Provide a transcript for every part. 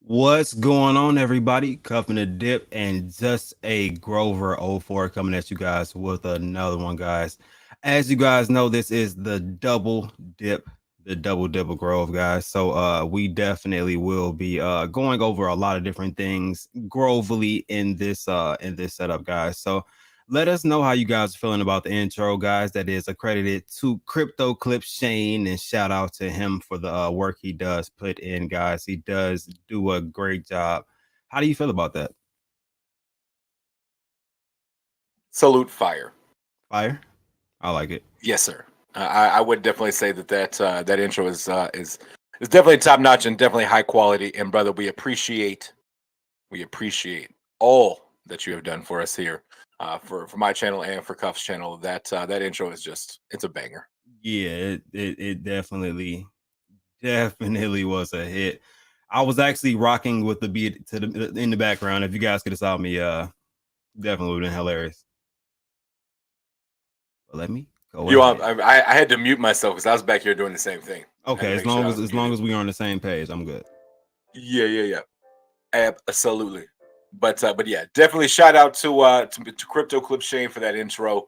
What's going on, everybody? Cuffing the Dip and JustAGrover04 coming at you guys with another one, guys. As you guys know, this is the double dip, the double dip of Grove, guys. So we definitely will be going over a lot of different things grovely in this setup, guys. So let us know how you guys are feeling about the intro, guys. That is accredited to Crypto Clip Shane, and shout out to him for the work he does put in, guys. He does do a great job. How do you feel about that? Salute fire. Fire? I like it. Yes, sir. I would definitely say that intro is definitely top notch and definitely high quality. And brother, we appreciate all that you have done for us here, for my channel and for Cuff's channel. That intro is it's a banger. Yeah, it definitely was a hit. I was actually rocking with the beat to the in the background. If you guys could have saw me, definitely would have been hilarious. But let me go ahead. I had to mute myself because I was back here doing the same thing. Okay, as long as we are on the same page, I'm good. Yeah. Absolutely. But yeah, definitely shout out to Crypto Clip Shane for that intro.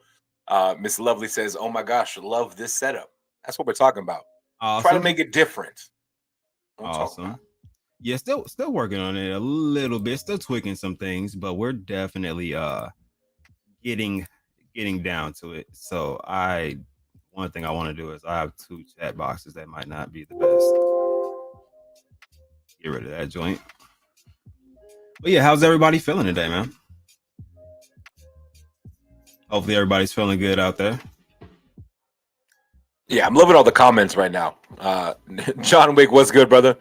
Miss Lovely says, "Oh my gosh, love this setup." That's what we're talking about. Awesome. Try to make it different. Awesome. Yeah, still working on it a little bit, still tweaking some things, but we're definitely getting down to it. So one thing I want to do is I have two chat boxes that might not be the best. Get rid of that joint. But yeah, how's everybody feeling today, man? Hopefully everybody's feeling good out there. Yeah, I'm loving all the comments right now. John Wick, what's good, brother?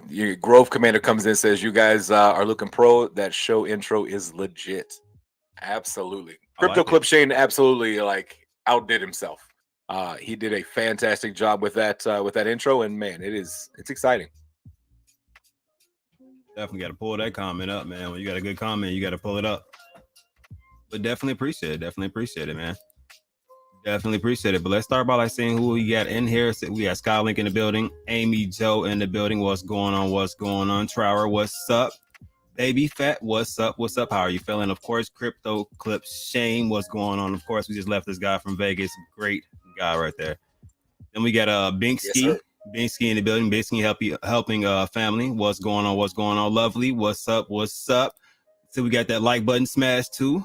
Your Grove Commander comes in and says, "You guys are looking pro. That show intro is legit." Absolutely. Crypto Clip Shane absolutely outdid himself. He did a fantastic job with that intro, and man, it's exciting. Definitely got to pull that comment up, man. When you got a good comment, you got to pull it up. But definitely appreciate it. Definitely appreciate it, man. Definitely appreciate it. But let's start by saying who we got in here. So we got Skylink in the building, Amy Joe in the building. What's going on? What's going on? Trower, what's up? Baby Fat, what's up? What's up? How are you feeling? Of course, Crypto Clip Shane, what's going on? Of course, we just left this guy from Vegas. Great guy right there. Then we got Binksky. Yes, Binksky in the building. Binksky helping family. What's going on? What's going on? Lovely. What's up? What's up? So we got that like button smashed too.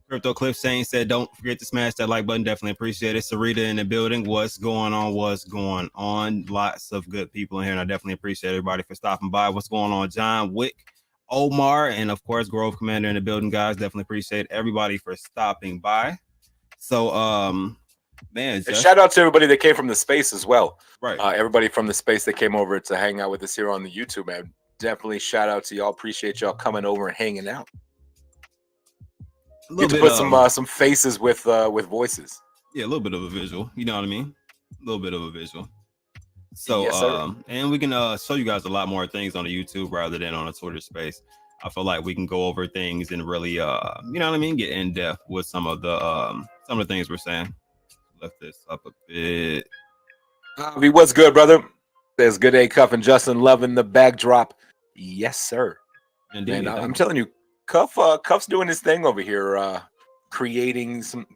Crypto Clip Shane said, "Don't forget to smash that like button. Definitely appreciate it." Sarita in the building. What's going on? What's going on? Lots of good people in here, and I definitely appreciate everybody for stopping by. What's going on? John Wick, Omar, and of course Grove Commander in the building, guys. Definitely appreciate everybody for stopping by. So, man, and shout out to everybody that came from the space as well. Right, everybody from the space that came over to hang out with us here on the YouTube, man. Definitely shout out to y'all. Appreciate y'all coming over and hanging out. Get to put some faces with voices. Yeah, a little bit of a visual. You know what I mean? A little bit of a visual. So, yes, and we can show you guys a lot more things on the YouTube rather than on a Twitter space. I feel like we can go over things and really, you know what I mean, get in depth with some of the things we're saying. Lift this up a bit. What's good, brother? There's Good Day Cuff and Justin loving the backdrop. Yes, sir. Indeed, and I'm telling you, Cuff's doing his thing over here, creating some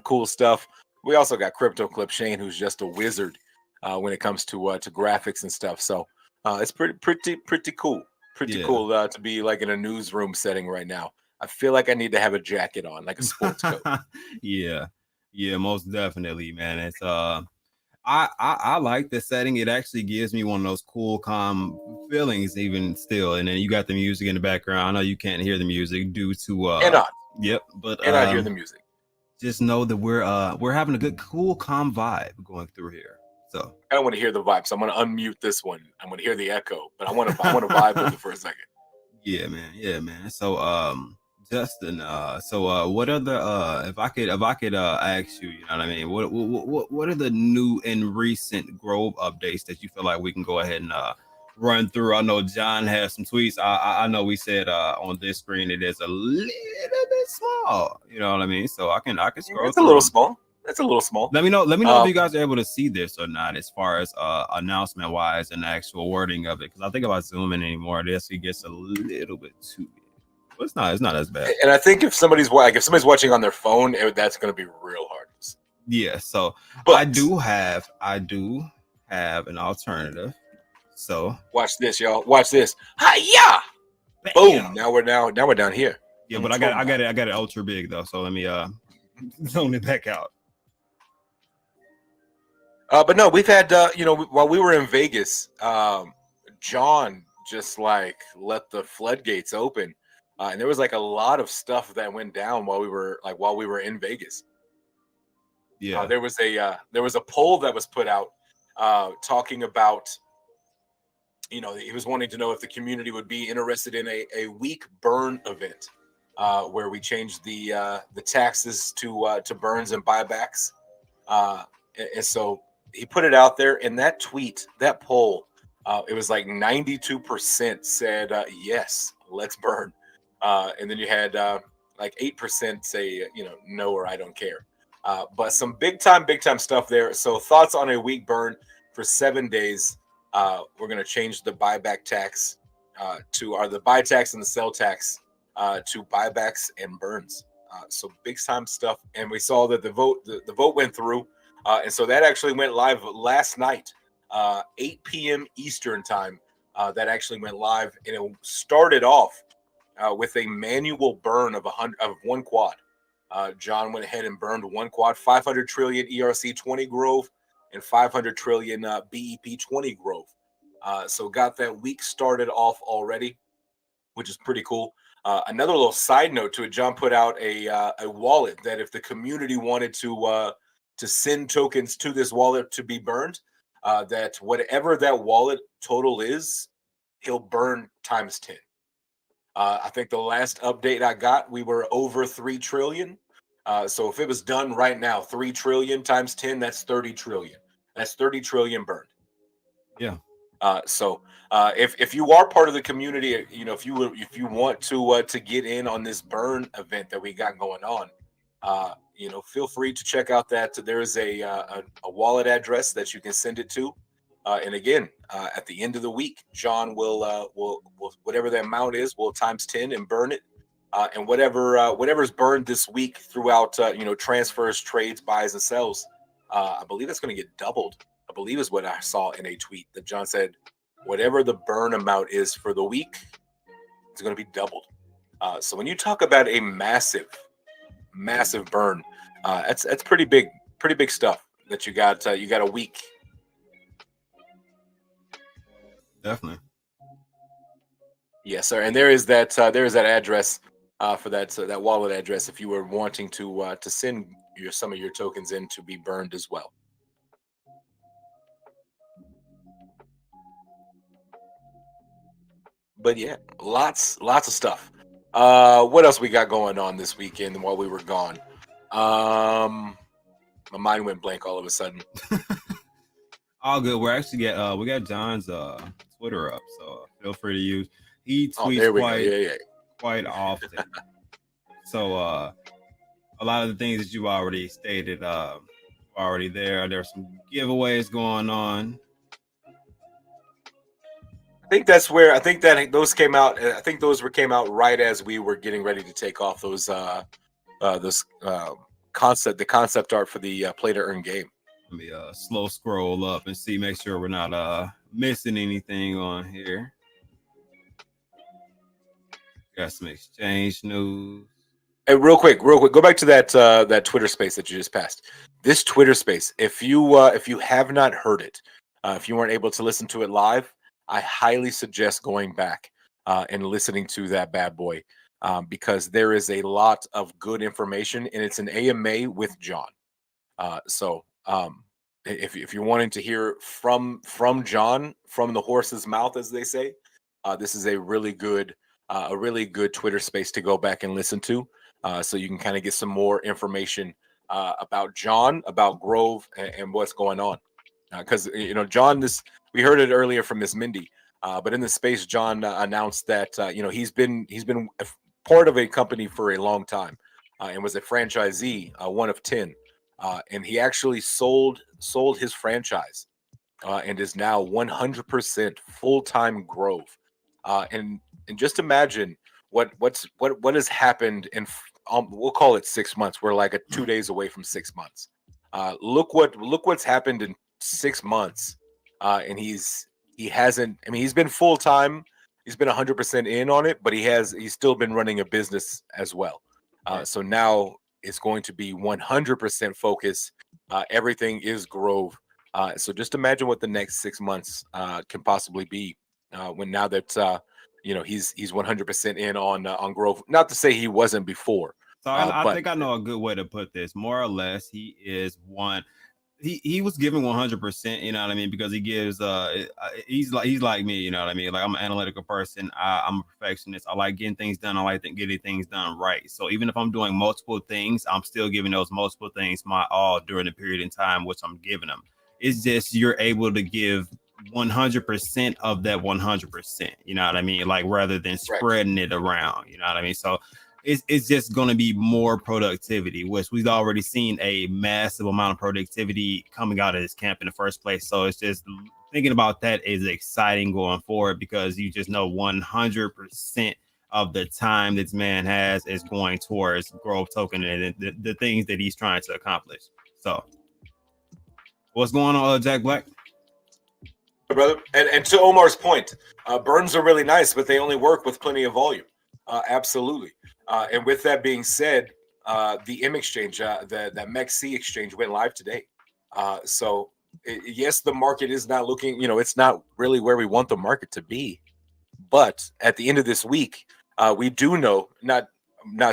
cool stuff. We also got Crypto Clip Shane, who's just a wizard when it comes to graphics and stuff. So it's pretty cool. Pretty cool to be like in a newsroom setting right now. I feel like I need to have a jacket on, like a sports coat. Yeah, most definitely, man. It's I like the setting. It actually gives me one of those cool, calm feelings, even still. And then you got the music in the background. I know you can't hear the music due to Yep, but I hear the music. Just know that we're having a good, cool, calm vibe going through here. So I don't want to hear the vibe, so I'm going to unmute this one. I'm going to hear the echo, but I want to vibe with it for a second. Yeah, man. So Justin, what are the if I could ask you, you know what I mean? What are the new and recent Grove updates that you feel like we can go ahead and run through? I know John has some tweets. I know we said on this screen it is a little bit small, you know what I mean? So I can scroll. It's a little small. That's a little small. Let me know if you guys are able to see this or not, as far as announcement wise and the actual wording of it. Because I think about zooming anymore, this it gets a little bit too big. But it's not as bad. And I think if somebody's watching on their phone, that's going to be real hard. Yeah. So but I do have an alternative. So watch this, y'all. Watch this. Hi-ya! Boom. Now we're down here. Yeah, but I got it ultra big though. So let me zone it back out. But no, we've had while we were in Vegas, John just like let the floodgates open, and there was like a lot of stuff that went down while we were in Vegas. Yeah, there was a poll that was put out talking about, he was wanting to know if the community would be interested in a week burn event where we changed the taxes to burns and buybacks, and so he put it out there. In that tweet, that poll, it was like 92% said yes, let's burn, and then you had like 8% say no or I don't care. But some big time stuff there. So thoughts on a week burn for 7 days. We're going to change the buyback tax the buy tax and the sell tax to buybacks and burns. So big time stuff. And we saw that the vote went through. And so that actually went live last night, 8 p.m. Eastern time. That actually went live, and it started off with a manual burn of 1 quad. John went ahead and burned 1 quad, 500 trillion ERC 20 Grove and 500 trillion BEP 20 Grove. So got that week started off already, which is pretty cool. Another little side note to it, John put out a wallet that if the community wanted to send tokens to this wallet to be burned, that whatever that wallet total is, he'll burn times 10. I think the last update I got, we were over 3 trillion. So if it was done right now, 3 trillion times 10, that's 30 trillion. That's 30 trillion burned. Yeah. So if you are part of the community, if you want to get in on this burn event that we got going on, feel free to check out that there is a wallet address that you can send it to. And again, at the end of the week, John will whatever the amount is, will times 10 and burn it. And whatever's burned this week throughout, transfers, trades, buys, and sells, I believe it's going to get doubled. I believe is what I saw in a tweet that John said, whatever the burn amount is for the week, it's going to be doubled. So when you talk about a massive burn, that's pretty big stuff that you got a week. Definitely. Yes, sir. And there is that address for that wallet address if you were wanting to send some of your tokens in to be burned as well. But yeah, lots of stuff. What else we got going on this weekend while we were gone? My mind went blank all of a sudden. All good. We're actually we got John's Twitter up, so feel free to use. He tweets quite often. So a lot of the things that you already stated already there. There's some giveaways going on. I think those came out. I think those came out right as we were getting ready to take off those concept art for the play to earn game. Let me slow scroll up and make sure we're not missing anything on here. Got some exchange news. Hey, real quick, go back to that Twitter space that you just passed. This Twitter space, if you have not heard it, if you weren't able to listen to it live, I highly suggest going back and listening to that bad boy because there is a lot of good information, and it's an AMA with John. So if you're wanting to hear from John, from the horse's mouth, as they say, this is a really good Twitter space to go back and listen to, so you can kind of get some more information about John, about Grove, and what's going on. Because John, we heard it earlier from Miss Mindy, but in the space, John announced that he's been part of a company for a long time, and was a franchisee, one of 10. and he actually sold his franchise and is now 100% full-time Grove. And just imagine what has happened in we'll call it 6 months. We're like 2 days away from 6 months. Look what's happened in 6 months, and he's been full time. He's been 100% in on it, but he's still been running a business as well. So now it's going to be 100% focus. Everything is Grove. So just imagine what the next 6 months can possibly be when now that he's 100% in on Grove. Not to say he wasn't before. So I think I know a good way to put this. More or less, he is one. He was giving 100%. You know what I mean? Because he gives. He's like me. You know what I mean? Like, I'm an analytical person. I'm a perfectionist. I like getting things done. I like getting things done right. So even if I'm doing multiple things, I'm still giving those multiple things my all during the period in time which I'm giving them. It's just you're able to give 100% of that 100%. You know what I mean? Like, rather than spreading it around. You know what I mean? So it's just going to be more productivity, which we've already seen a massive amount of productivity coming out of this camp in the first place. So it's just thinking about that is exciting going forward, because you just know 100% of the time this man has is going towards Grove token and the things that he's trying to accomplish. So what's going on, Jack Black? Brother, and to Omar's point, burns are really nice, but they only work with plenty of volume. Absolutely. And with that being said, the M exchange, that MEXC exchange went live today. So yes, the market is not looking, it's not really where we want the market to be. But at the end of this week, we do know, not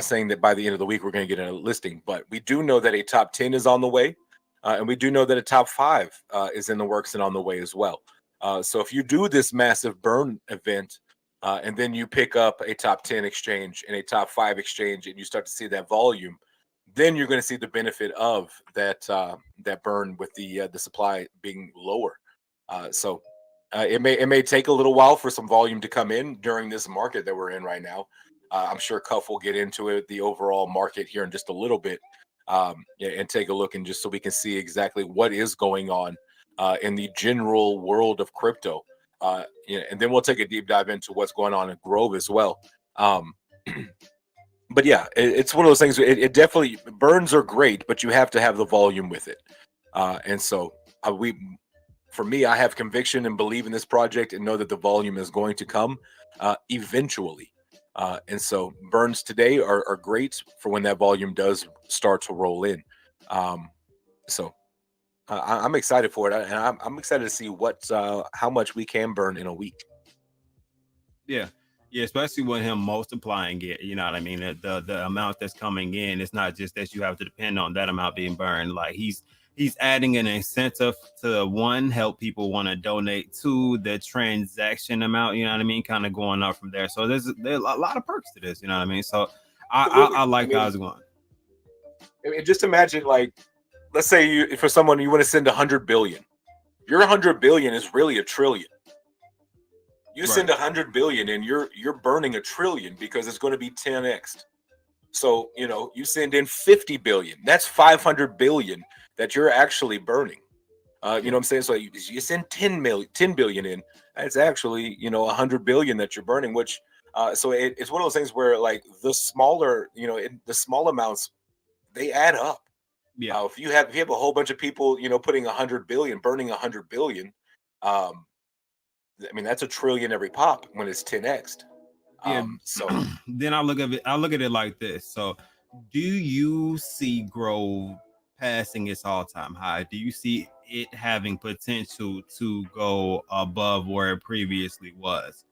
saying that by the end of the week we're going to get a listing, but we do know that a top 10 is on the way. And we do know that a top 5 is in the works and on the way as well. So if you do this massive burn event, and then you pick up a top 10 exchange and a top 5 exchange, and you start to see that volume, then you're going to see the benefit of that burn with the supply being lower. So it may take a little while for some volume to come in during this market that we're in right now. I'm sure Cuff will get into it, the overall market here in just a little bit, and take a look, and just so we can see exactly what is going on in the general world of crypto. And then we'll take a deep dive into what's going on in Grove as well. But yeah, it's one of those things. It definitely, burns are great, but you have to have the volume with it. And so for me, I have conviction and believe in this project and know that the volume is going to come eventually. And so burns today are great for when that volume does start to roll in. So I'm excited for it, and I'm excited to see how much we can burn in a week. Yeah, especially with him multiplying it. You know what I mean? The amount that's coming in, it's not just that you have to depend on that amount being burned. Like, he's adding an incentive to, one, help people want to donate, two, the transaction amount. You know what I mean? Kind of going up from there. So there's a lot of perks to this. You know what I mean? So I like how it's going. Just imagine, like, let's say for someone you want to send 100 billion. Your 100 billion is really a trillion. You send 100 billion and you're burning 1 trillion, because it's going to be 10x. So, you send in 50 billion. That's 500 billion that you're actually burning. You know what I'm saying? So you send 10 billion in. That's actually, 100 billion that you're burning, which so it's one of those things where, like, the smaller, the small amounts, they add up. Yeah. If you have a whole bunch of people, putting 100 billion, burning 100 billion, that's 1 trillion every pop when it's 10x. So then I look at it like this. So do you see Grove passing its all-time high? Do you see it having potential to go above where it previously was?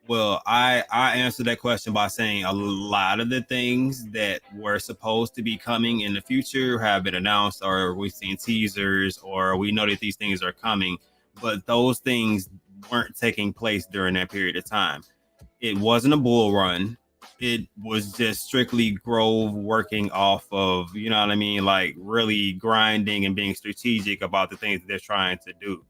Well, I answered that question by saying a lot of the things that were supposed to be coming in the future have been announced, or we've seen teasers, or we know that these things are coming, but those things weren't taking place during that period of time. It wasn't a bull run. It was just strictly Grove working off of, you know what I mean, like really grinding and being strategic about the things that they're trying to do.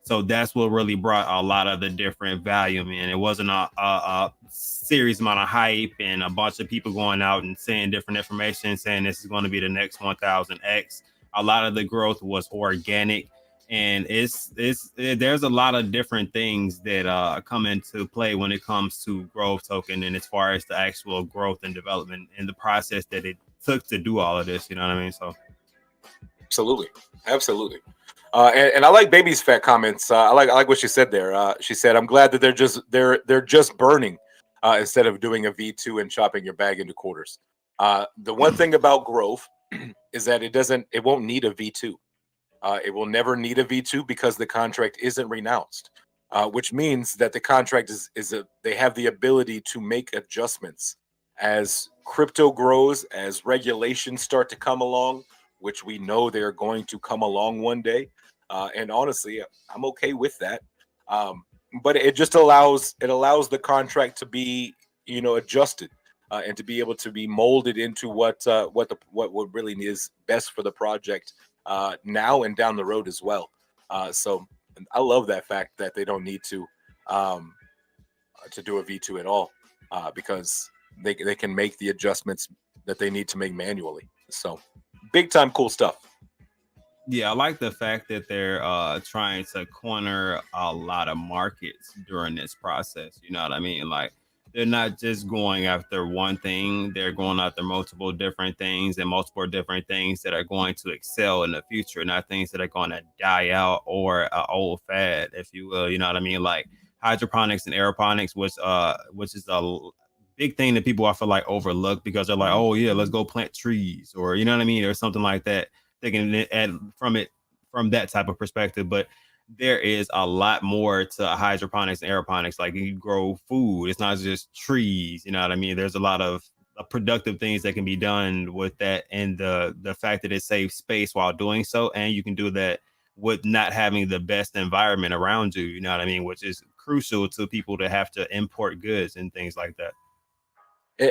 So that's what really brought a lot of the different volume in. It wasn't a serious amount of hype and a bunch of people going out and saying different information, saying this is going to be the next 1000X. A lot of the growth was organic, and there's a lot of different things that come into play when it comes to growth token, and as far as the actual growth and development and the process that it took to do all of this. You know what I mean? So absolutely. And I like Baby's fat comments. I like what she said there. She said, "I'm glad that they're just burning instead of doing a V2 and chopping your bag into quarters." The one thing about growth is that it won't need a V2. It will never need a V2 because the contract isn't renounced, which means that the contract they have the ability to make adjustments as crypto grows, as regulations start to come along, which we know they're going to come along one day. And honestly, I'm okay with that. But it just allows the contract to be, adjusted and to be able to be molded into what really is best for the project now and down the road as well. So I love that fact that they don't need to do a V2 at all because they can make the adjustments that they need to make manually. So big time cool stuff. Yeah, I like the fact that they're trying to corner a lot of markets during this process. You know what I mean? Like, they're not just going after one thing, they're going after multiple different things and multiple different things that are going to excel in the future, not things that are going to die out or an old fad, if you will. You know what I mean? Like hydroponics and aeroponics, which is a big thing that people I feel like overlook because they're like, oh yeah, let's go plant trees, or you know what I mean, or something like that. They can add from that type of perspective, but there is a lot more to hydroponics and aeroponics. Like, you grow food, it's not just trees. You know what I mean? There's a lot of productive things that can be done with that, and the fact that it saves space while doing so, and you can do that with not having the best environment around you. You know what I mean? Which is crucial to people to have to import goods and things like that.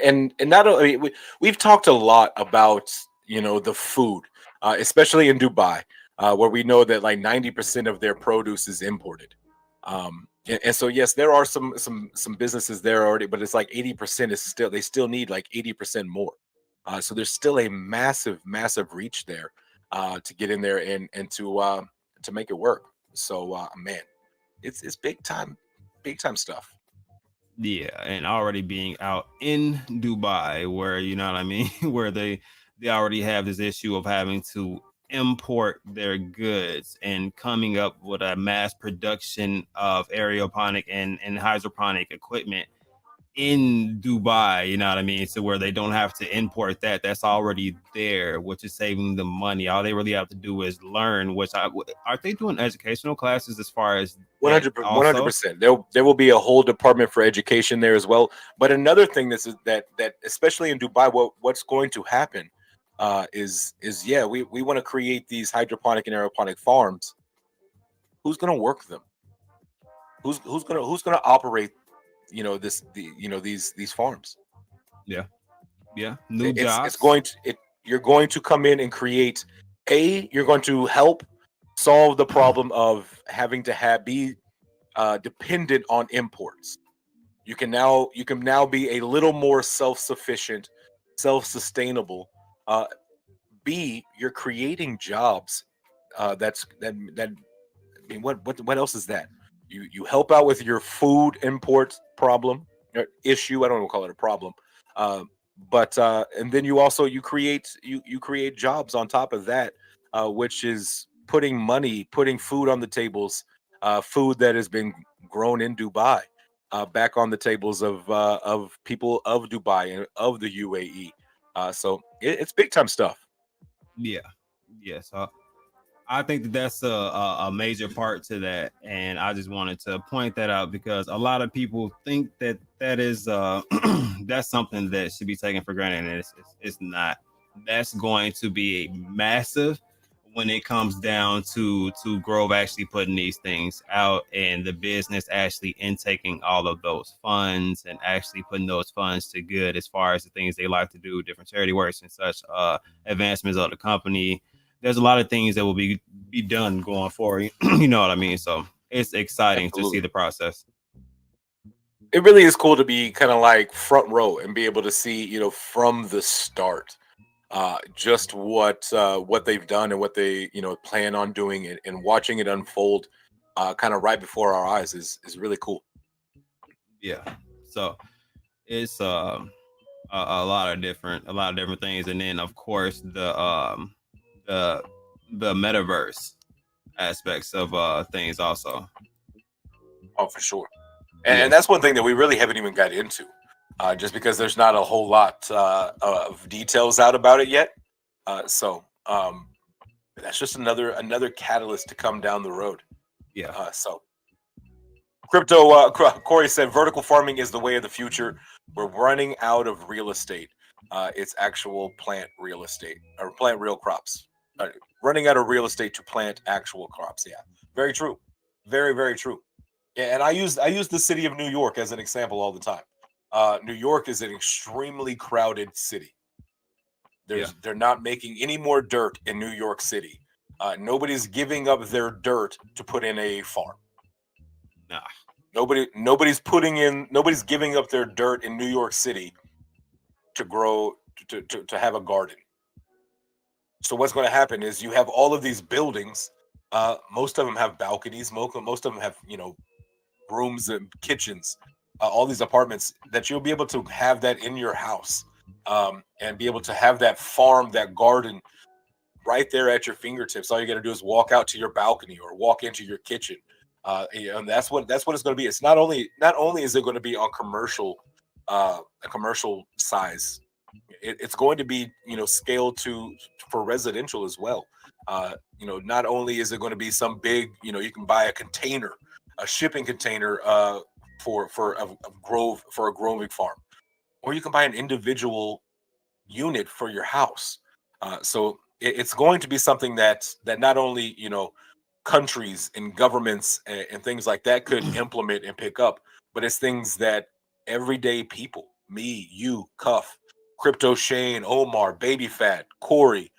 And not only we've talked a lot about the food, especially in Dubai, where we know that like 90% of their produce is imported. And so yes, there are some businesses there already, but it's like 80% is they still need like 80% more. So there's still a massive reach there to get in there and to make it work. So man, it's big time stuff. Yeah, and already being out in Dubai, where you know what I mean, where they already have this issue of having to import their goods and coming up with a mass production of aeroponic and hydroponic equipment in Dubai, you know what I mean? So where they don't have to import that's already there, which is saving them money. All they really have to do is learn, are they doing educational classes as far as 100%. There will be a whole department for education there as well. But another thing that especially in Dubai, what's going to happen is we want to create these hydroponic and aeroponic farms. Who's going to work them? Who's going to operate these farms? New jobs. You're going to come in and create you're going to help solve the problem of having to be dependent on imports. You can now be a little more self-sufficient, self-sustainable. You're creating jobs. What else is that? You help out with your food import problem or issue. I don't want to call it a problem. But and then you create jobs on top of that, which is putting food on the tables, food that has been grown in Dubai, back on the tables of people of Dubai and of the UAE. So it's big time stuff. So I think that's a major part to that, and I just wanted to point that out because a lot of people think that is that's something that should be taken for granted, and it's not. That's going to be massive when it comes down to Grove actually putting these things out and the business actually intaking all of those funds and actually putting those funds to good as far as the things they like to do, different charity works and such, advancements of the company. There's a lot of things that will be done going forward. You know what I mean? So it's exciting to see the process. It really is cool to be kind of like front row and be able to see, from the start, just what they've done and what they plan on doing, and watching it unfold kind of right before our eyes is really cool. Yeah. So it's a lot of different things, and then of course the metaverse aspects of things also. Oh, for sure. And that's one thing that we really haven't even got into, just because there's not a whole lot of details out about it yet. So that's just another catalyst to come down the road. Yeah. So crypto, Corey said, vertical farming is the way of the future. We're running out of real estate. It's actual plant real estate, or plant real crops. Running out of real estate to plant actual crops. Yeah, very true. Very, very true. Yeah, and I use the city of New York as an example all the time. New York is an extremely crowded city. They're not making any more dirt in New York City. Nobody's giving up their dirt to put in a farm. Nah. Nobody's giving up their dirt in New York City to grow to have a garden. So what's going to happen is you have all of these buildings. Most of them have balconies. Most of them have rooms and kitchens. All these apartments that you'll be able to have that in your house, and be able to have that farm, that garden, right there at your fingertips. All you got to do is walk out to your balcony or walk into your kitchen. And that's what it's going to be. It's not only is it going to be on a commercial size. It's going to be scaled for residential as well. Not only is it going to be some big, you can buy a shipping container for a growing farm, or you can buy an individual unit for your house. So it's going to be something that not only countries and governments and things like that could implement and pick up, but it's things that everyday people, me, you, Cuff, Crypto Shane, Omar, Baby Fat, Corey,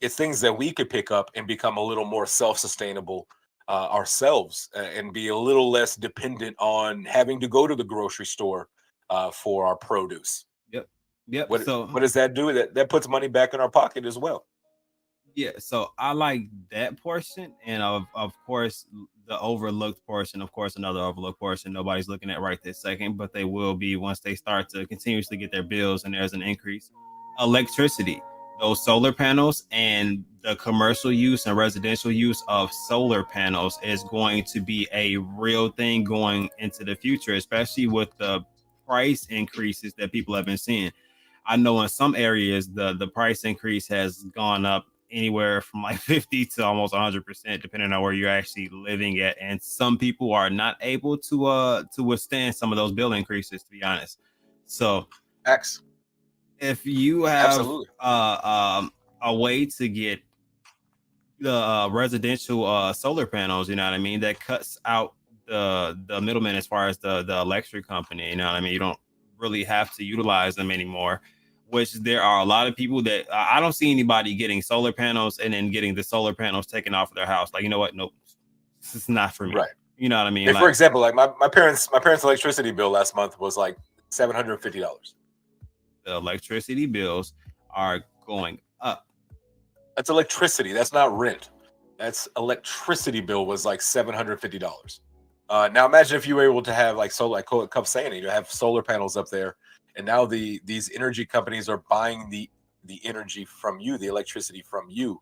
it's things that we could pick up and become a little more self-sustainable ourselves, and be a little less dependent on having to go to the grocery store for our produce. Yep. What does that do? That puts money back in our pocket as well. Yeah, so I like that portion, and of course the overlooked portion. Of course, another overlooked portion nobody's looking at right this second, but they will be once they start to continuously get their bills and there's an increase. Electricity, those solar panels, and the commercial use and residential use of solar panels is going to be a real thing going into the future, especially with the price increases that people have been seeing. I know in some areas the price increase has gone up anywhere from like 50 to almost 100%, depending on where you're actually living at. And some people are not able to withstand some of those bill increases, to be honest. So X, if you have a way to get the residential solar panels, you know what I mean, that cuts out the middleman as far as the electric company, you know what I mean, you don't really have to utilize them anymore. Which there are a lot of people that I don't see anybody getting solar panels and then getting the solar panels taken off of their house. Like, you know what? Nope, this is not for me. Right. You know what I mean? Like, for example, like my parents' electricity bill last month was like $750. The electricity bills are going up. That's electricity. That's not rent. That's electricity bill was like $750. Now imagine if you were able to have like solar, like Cup saying, you have solar panels up there. And now these energy companies are buying the energy from you, the electricity from you,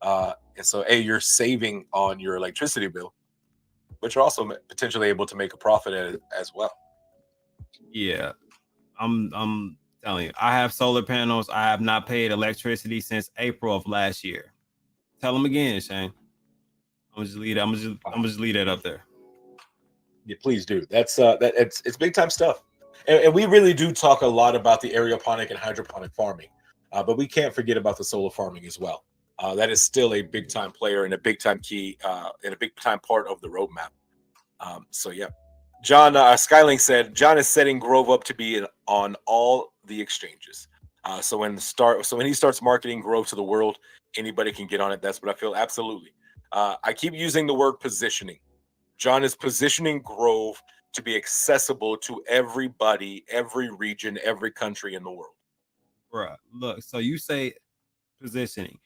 and so you're saving on your electricity bill, but you're also potentially able to make a profit as well. Yeah, I'm telling you, I have solar panels. I have not paid electricity since April of last year. Tell them again, Shane. I'm just leave that up there. Yeah, please do. That's it's big time stuff. And we really do talk a lot about the aeroponic and hydroponic farming, but we can't forget about the solar farming as well. That is still a big time player and a big time key and a big time part of the roadmap. So yeah, John Skylink said John is setting Grove up to be on all the exchanges. So when he starts marketing Grove to the world, anybody can get on it. That's what I feel. Absolutely. I keep using the word positioning. John is positioning Grove to be accessible to everybody, every region, every country in the world. Right. Look, so you say positioning.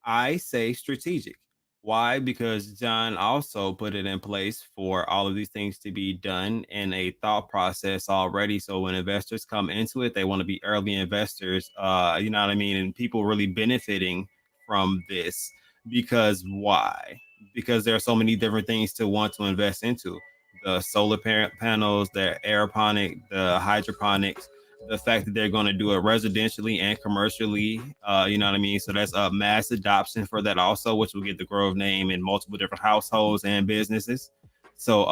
I say strategic. Why? Because John also put it in place for all of these things to be done in a thought process already. So when investors come into it, they want to be early investors. You know what I mean? And people really benefiting from this because why? Because there are so many different things to want to invest into. The solar panels, the aeroponic, the hydroponics, the fact that they're going to do it residentially and commercially, you know what I mean? So that's a mass adoption for that also, which will get the Grove name in multiple different households and businesses. So,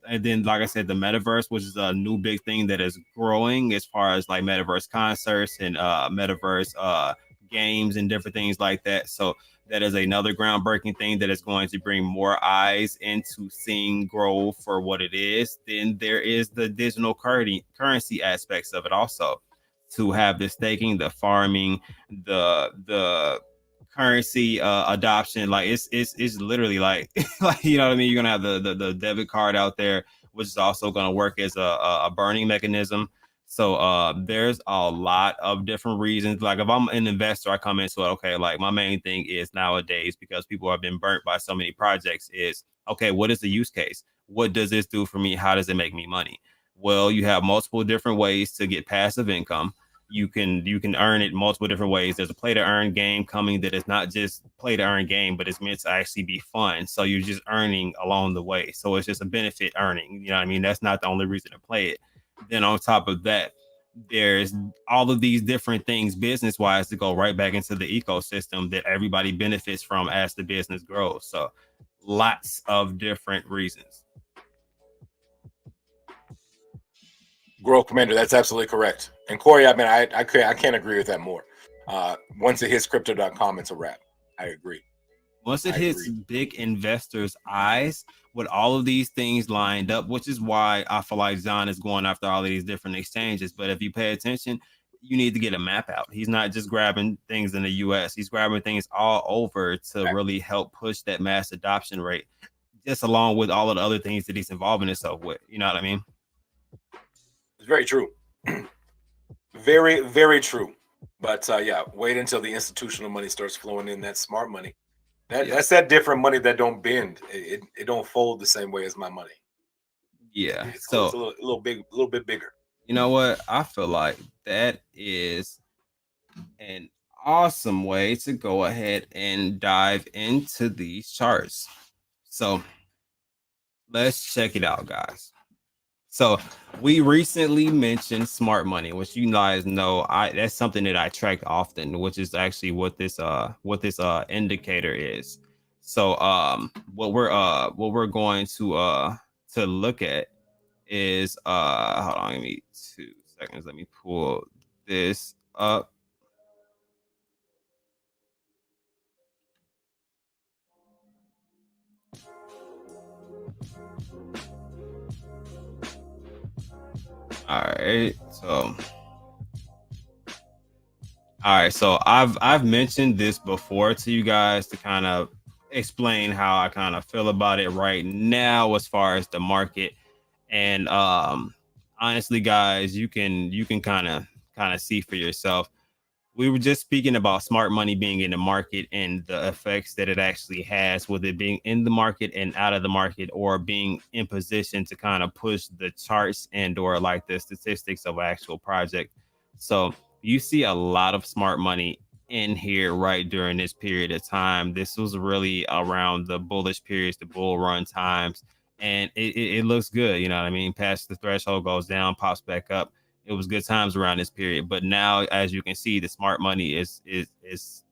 and then, like I said, the metaverse, which is a new big thing that is growing as far as like metaverse concerts and metaverse games and different things like that. So that is another groundbreaking thing that is going to bring more eyes into seeing Grove for what it is. Then there is the digital currency aspects of it also, to have the staking, the farming, the currency adoption. Like it's literally like like, you know what I mean? You're gonna have the debit card out there, which is also gonna work as a burning mechanism. So there's a lot of different reasons. Like if I'm an investor, I come into it, okay, like my main thing is nowadays, because people have been burnt by so many projects, is okay, what is the use case? What does this do for me? How does it make me money? Well, you have multiple different ways to get passive income. You can earn it multiple different ways. There's a play to earn game coming that is not just play to earn game, but it's meant to actually be fun. So you're just earning along the way. So it's just a benefit earning. You know what I mean? That's not the only reason to play it. Then on top of that, there's all of these different things business wise to go right back into the ecosystem that everybody benefits from as the business grows. So lots of different reasons. Grove Commander, that's absolutely correct. And Corey, I mean, I can't agree with that more. Once it hits crypto.com, it's a wrap. I agree. Once it hits big investors' eyes with all of these things lined up, which is why I feel like John is going after all of these different exchanges. But if you pay attention, you need to get a map out. He's not just grabbing things in the US, he's grabbing things all over to really help push that mass adoption rate, just along with all of the other things that he's involving himself with. You know what I mean? It's very true. Very, very true. But yeah, wait until the institutional money starts flowing in, that smart money. That's that different money that don't bend. It don't fold the same way as my money. Yeah. It's cool. It's a little bit bigger. You know what? I feel like that is an awesome way to go ahead and dive into these charts. So let's check it out, guys. So we recently mentioned smart money, which you guys know that's something that I track often, which is actually what this indicator is. So what we're going to look at is hold on, give me 2 seconds. Let me pull this up. All right, so I've mentioned this before to you guys to kind of explain how I kind of feel about it right now as far as the market. And honestly, guys, you can kind of see for yourself. We were just speaking about smart money being in the market and the effects that it actually has with it being in the market and out of the market, or being in position to kind of push the charts and or like the statistics of actual project. So you see a lot of smart money in here right during this period of time. This was really around the bullish periods, the bull run times, and it looks good. You know what I mean? Past the threshold, goes down, pops back up. It was good times around this period. But now, as you can see, the smart money is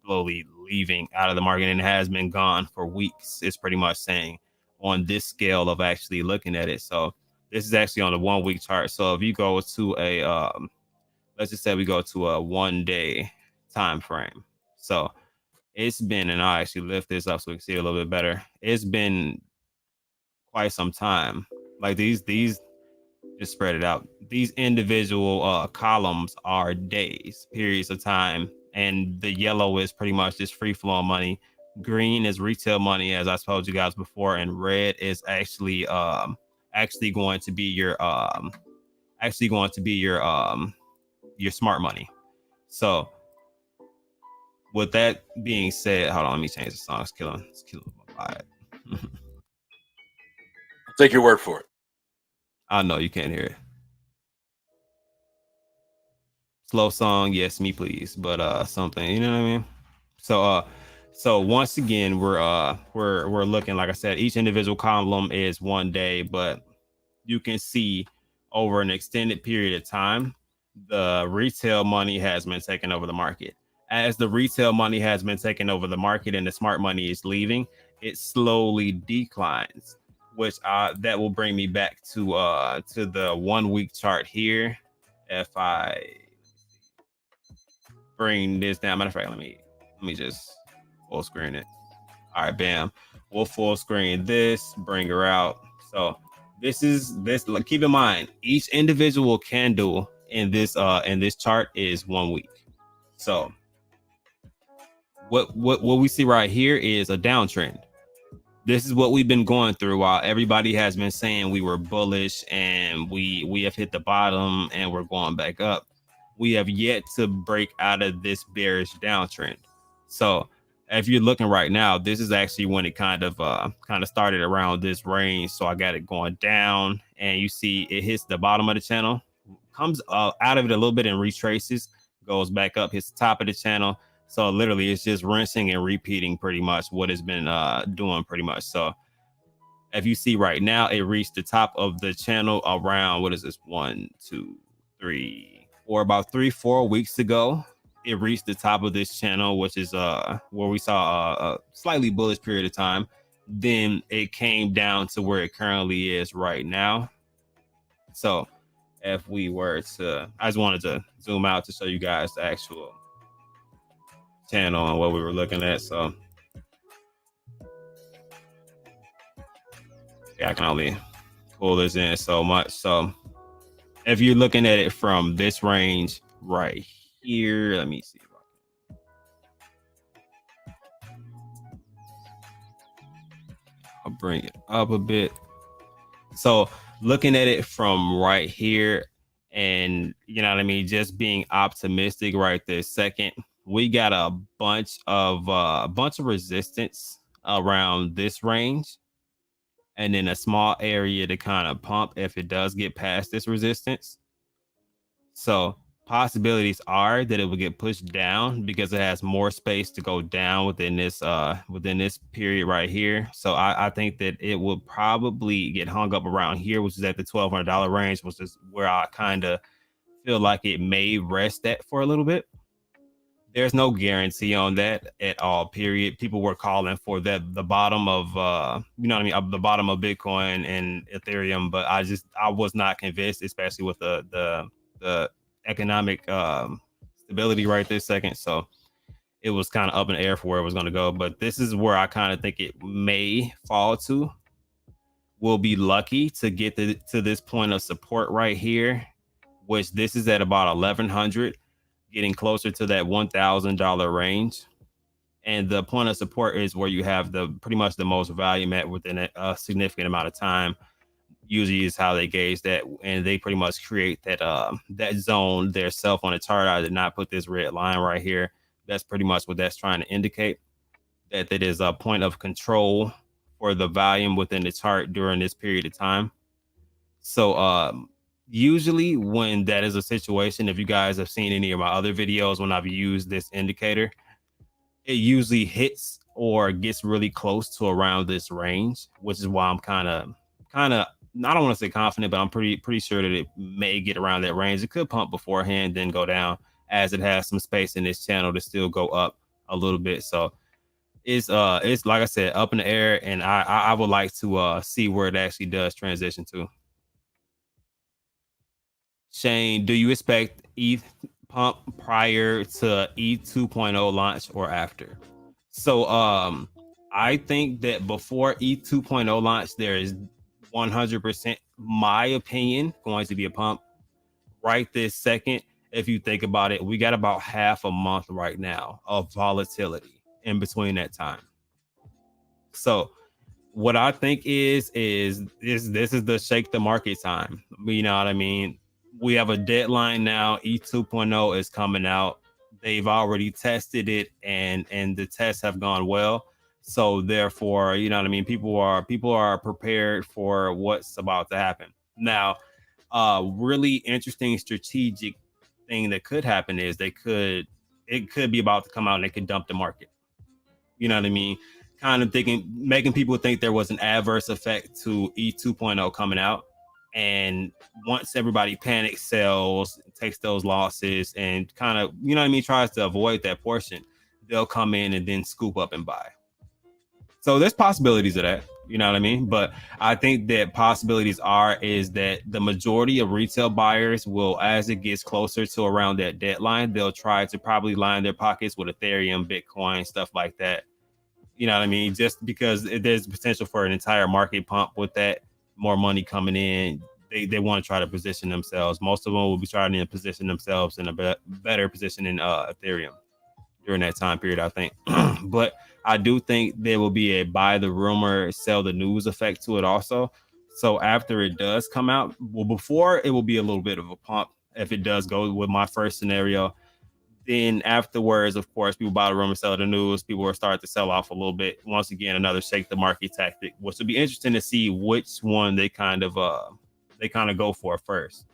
slowly leaving out of the market, and it has been gone for weeks. It's pretty much saying on this scale of actually looking at it. So this is actually on a 1 week chart. So if you go to a let's just say we go to a 1 day time frame. So it's been, and I'll actually lift this up so we can see it a little bit better. It's been quite some time. Like these just spread it out. These individual columns are days, periods of time, and the yellow is pretty much just free flowing money. Green is retail money, as I told you guys before, and red is actually going to be your your smart money. So With that being said, hold on, let me change the song. It's killing my vibe. I'll take your word for it. I know you can't hear it. Slow song, yes, me please, but something, you know what I mean? So once again, we're looking, like I said, each individual column is 1 day, but you can see over an extended period of time, the retail money has been taking over the market. As the retail money has been taking over the market and the smart money is leaving, it slowly declines, which that will bring me back to the 1 week chart here. If I bring this down, matter of fact, let me just full screen it. All right, bam. We'll full screen this, bring her out. So this, keep in mind, each individual candle in this chart is 1 week. So what we see right here is a downtrend. This is what we've been going through while everybody has been saying we were bullish and we have hit the bottom and we're going back up. We have yet to break out of this bearish downtrend. So if you're looking right now, this is actually when it kind of started around this range. So I got it going down, and you see it hits the bottom of the channel, comes out of it a little bit and retraces, goes back up, hits the top of the channel. So literally it's just rinsing and repeating pretty much what it's been doing pretty much. So if you see right now, it reached the top of the channel around, what is this, 1, 2, 3, 4, about 3-4 weeks ago. It reached the top of this channel, which is where we saw a slightly bullish period of time. Then it came down to where it currently is right now. So if we were to, I just wanted to zoom out to show you guys the actual channel and what we were looking at. So yeah, I can only pull this in so much. So if you're looking at it from this range right here, let me see. I'll bring it up a bit. So looking at it from right here, and you know what I mean, just being optimistic right this second, we got a bunch of resistance around this range, and then a small area to kind of pump if it does get past this resistance. So possibilities are that it will get pushed down because it has more space to go down within this period right here. So I think that it will probably get hung up around here, which is at the $1,200 range, which is where I kind of feel like it may rest at for a little bit. There's no guarantee on that at all, period. People were calling for the bottom of you know what I mean, the bottom of Bitcoin and Ethereum, but I was not convinced, especially with the economic stability right this second. So it was kind of up in the air for where it was going to go. But this is where I kind of think it may fall to. We'll be lucky to get to this point of support right here, which this is at about 1,100, getting closer to that $1,000 range. And the point of support is where you have pretty much the most volume at within a significant amount of time. Usually is how they gauge that, and they pretty much create that zone themselves on the chart. I did not put this red line right here. That's pretty much what that's trying to indicate, that it is a point of control for the volume within the chart during this period of time. So usually when that is a situation, if you guys have seen any of my other videos when I've used this indicator, it usually hits or gets really close to around this range, which is why I'm kind of I don't want to say confident, but I'm pretty sure that it may get around that range. It could pump beforehand, then go down, as it has some space in this channel to still go up a little bit. So it's like I said, up in the air, and I would like to see where it actually does transition to. Shane, do you expect ETH pump prior to ETH 2.0 launch or after? So I think that before ETH 2.0 launch, there is 100%, my opinion, going to be a pump right this second. If you think about it, we got about half a month right now of volatility in between that time. So what I think is this is the shake the market time. You know what I mean? We have a deadline now. ETH 2.0 is coming out. they've already tested it, and the tests have gone well. So therefore, you know what I mean, people are prepared for what's about to happen. Now, really interesting strategic thing that could happen is it could be about to come out and they could dump the market. You know what I mean? Kind of making people think there was an adverse effect to E 2.0 coming out. And once everybody panics, sells, takes those losses, and kind of, you know what I mean, tries to avoid that portion, they'll come in and then scoop up and buy. So there's possibilities of that, you know what I mean? But I think that possibilities is that the majority of retail buyers will, as it gets closer to around that deadline, they'll try to probably line their pockets with Ethereum, Bitcoin, stuff like that. You know what I mean? Just because there's potential for an entire market pump with that, more money coming in. They want to try to position themselves. Most of them will be trying to position themselves in a better position in Ethereum during that time period, I think. But I do think there will be a buy the rumor, sell the news effect to it also. So after it does come out, well, before it will be a little bit of a pump if it does go with my first scenario. Then afterwards, of course, people buy the rumor, sell the news. People will start to sell off a little bit. Once again, another shake the market tactic, which will be interesting to see which one they kind of go for first.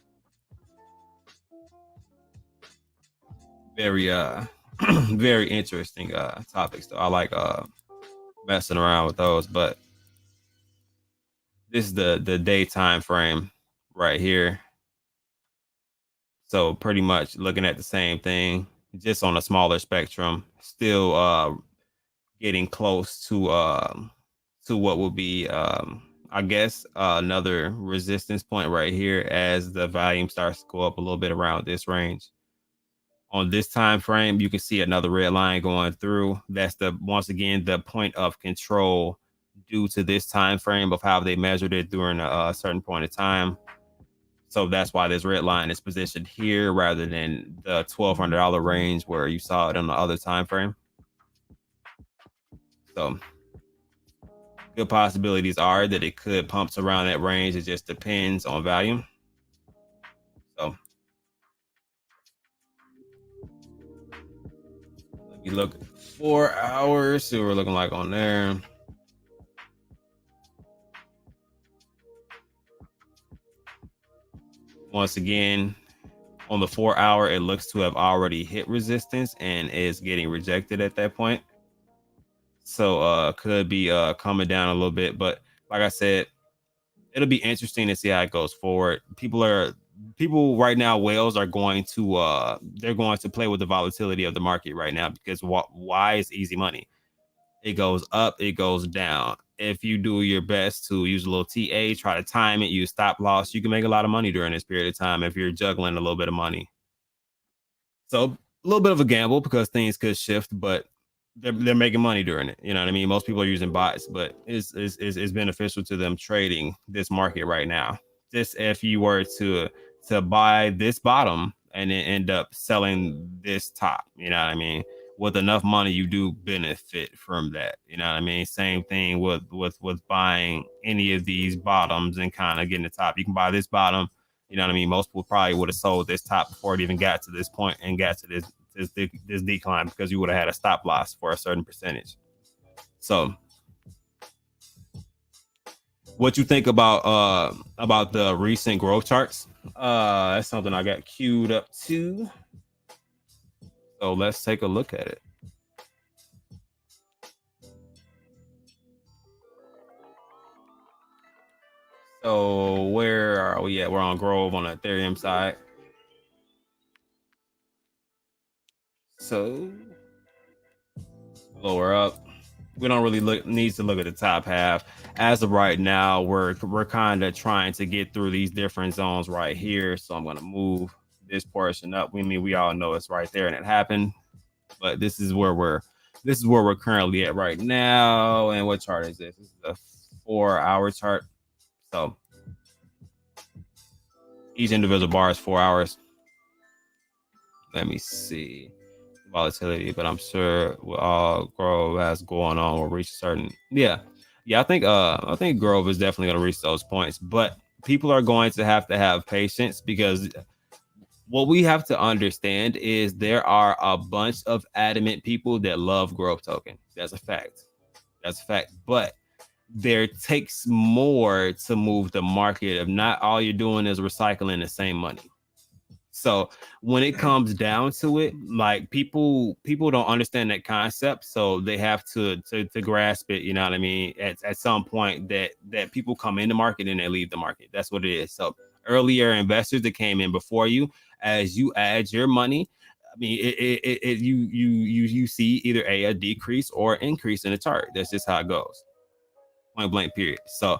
Very very interesting topics though. I like messing around with those, but this is the daytime frame right here. So pretty much looking at the same thing, just on a smaller spectrum, still getting close to what will be I guess another resistance point right here as the volume starts to go up a little bit around this range. On this time frame, you can see another red line going through. That's once again the point of control due to this time frame of how they measured it during a certain point of time. So that's why this red line is positioned here rather than the $1,200 range where you saw it on the other time frame. So good possibilities are that it could pump around that range. It just depends on volume. So let me look at 4 hours, see what we're looking like on there. Once again, on the 4 hour, it looks to have already hit resistance and is getting rejected at that point. So could be coming down a little bit, but like I said, it'll be interesting to see how it goes forward. People right now, whales are going to they're going to play with the volatility of the market right now, because why is easy money? It goes up, it goes down. If you do your best to use a little TA, try to time it, use stop loss, you can make a lot of money during this period of time if you're juggling a little bit of money. So a little bit of a gamble because things could shift, but they're making money during it. You know what I mean? Most people are using bots, but it's beneficial to them trading this market right now. Just if you were to buy this bottom and then end up selling this top, you know what I mean? With enough money, you do benefit from that. You know what I mean? Same thing with buying any of these bottoms and kind of getting the top. You can buy this bottom. You know what I mean? Most people probably would have sold this top before it even got to this point and got to this decline, because you would have had a stop loss for a certain percentage. So what you think about the recent growth charts? That's something I got queued up too. So let's take a look at it. So where are we at? We're on Grove on the Ethereum side. So lower up. We don't really need to look at the top half. As of right now, we're kind of trying to get through these different zones right here. So I'm going to move this portion up. We all know it's right there and it happened. But this is where we're currently at right now. And what chart is this? This is a 4 hour chart. So each individual bar is 4 hours. Let me see volatility, but I'm sure all Grove has going on will reach a certain. Yeah. I think Grove is definitely going to reach those points, but people are going to have patience, because what we have to understand is there are a bunch of adamant people that love growth token. That's a fact. That's a fact. But there takes more to move the market. If not, all you're doing is recycling the same money. So when it comes down to it, like people don't understand that concept, so they have to grasp it. You know what I mean? At some point that people come in the market and they leave the market. That's what it is. So earlier investors that came in before you, as you add your money, I mean, you see either a decrease or increase in the chart. That's just how it goes. Point blank. Period. So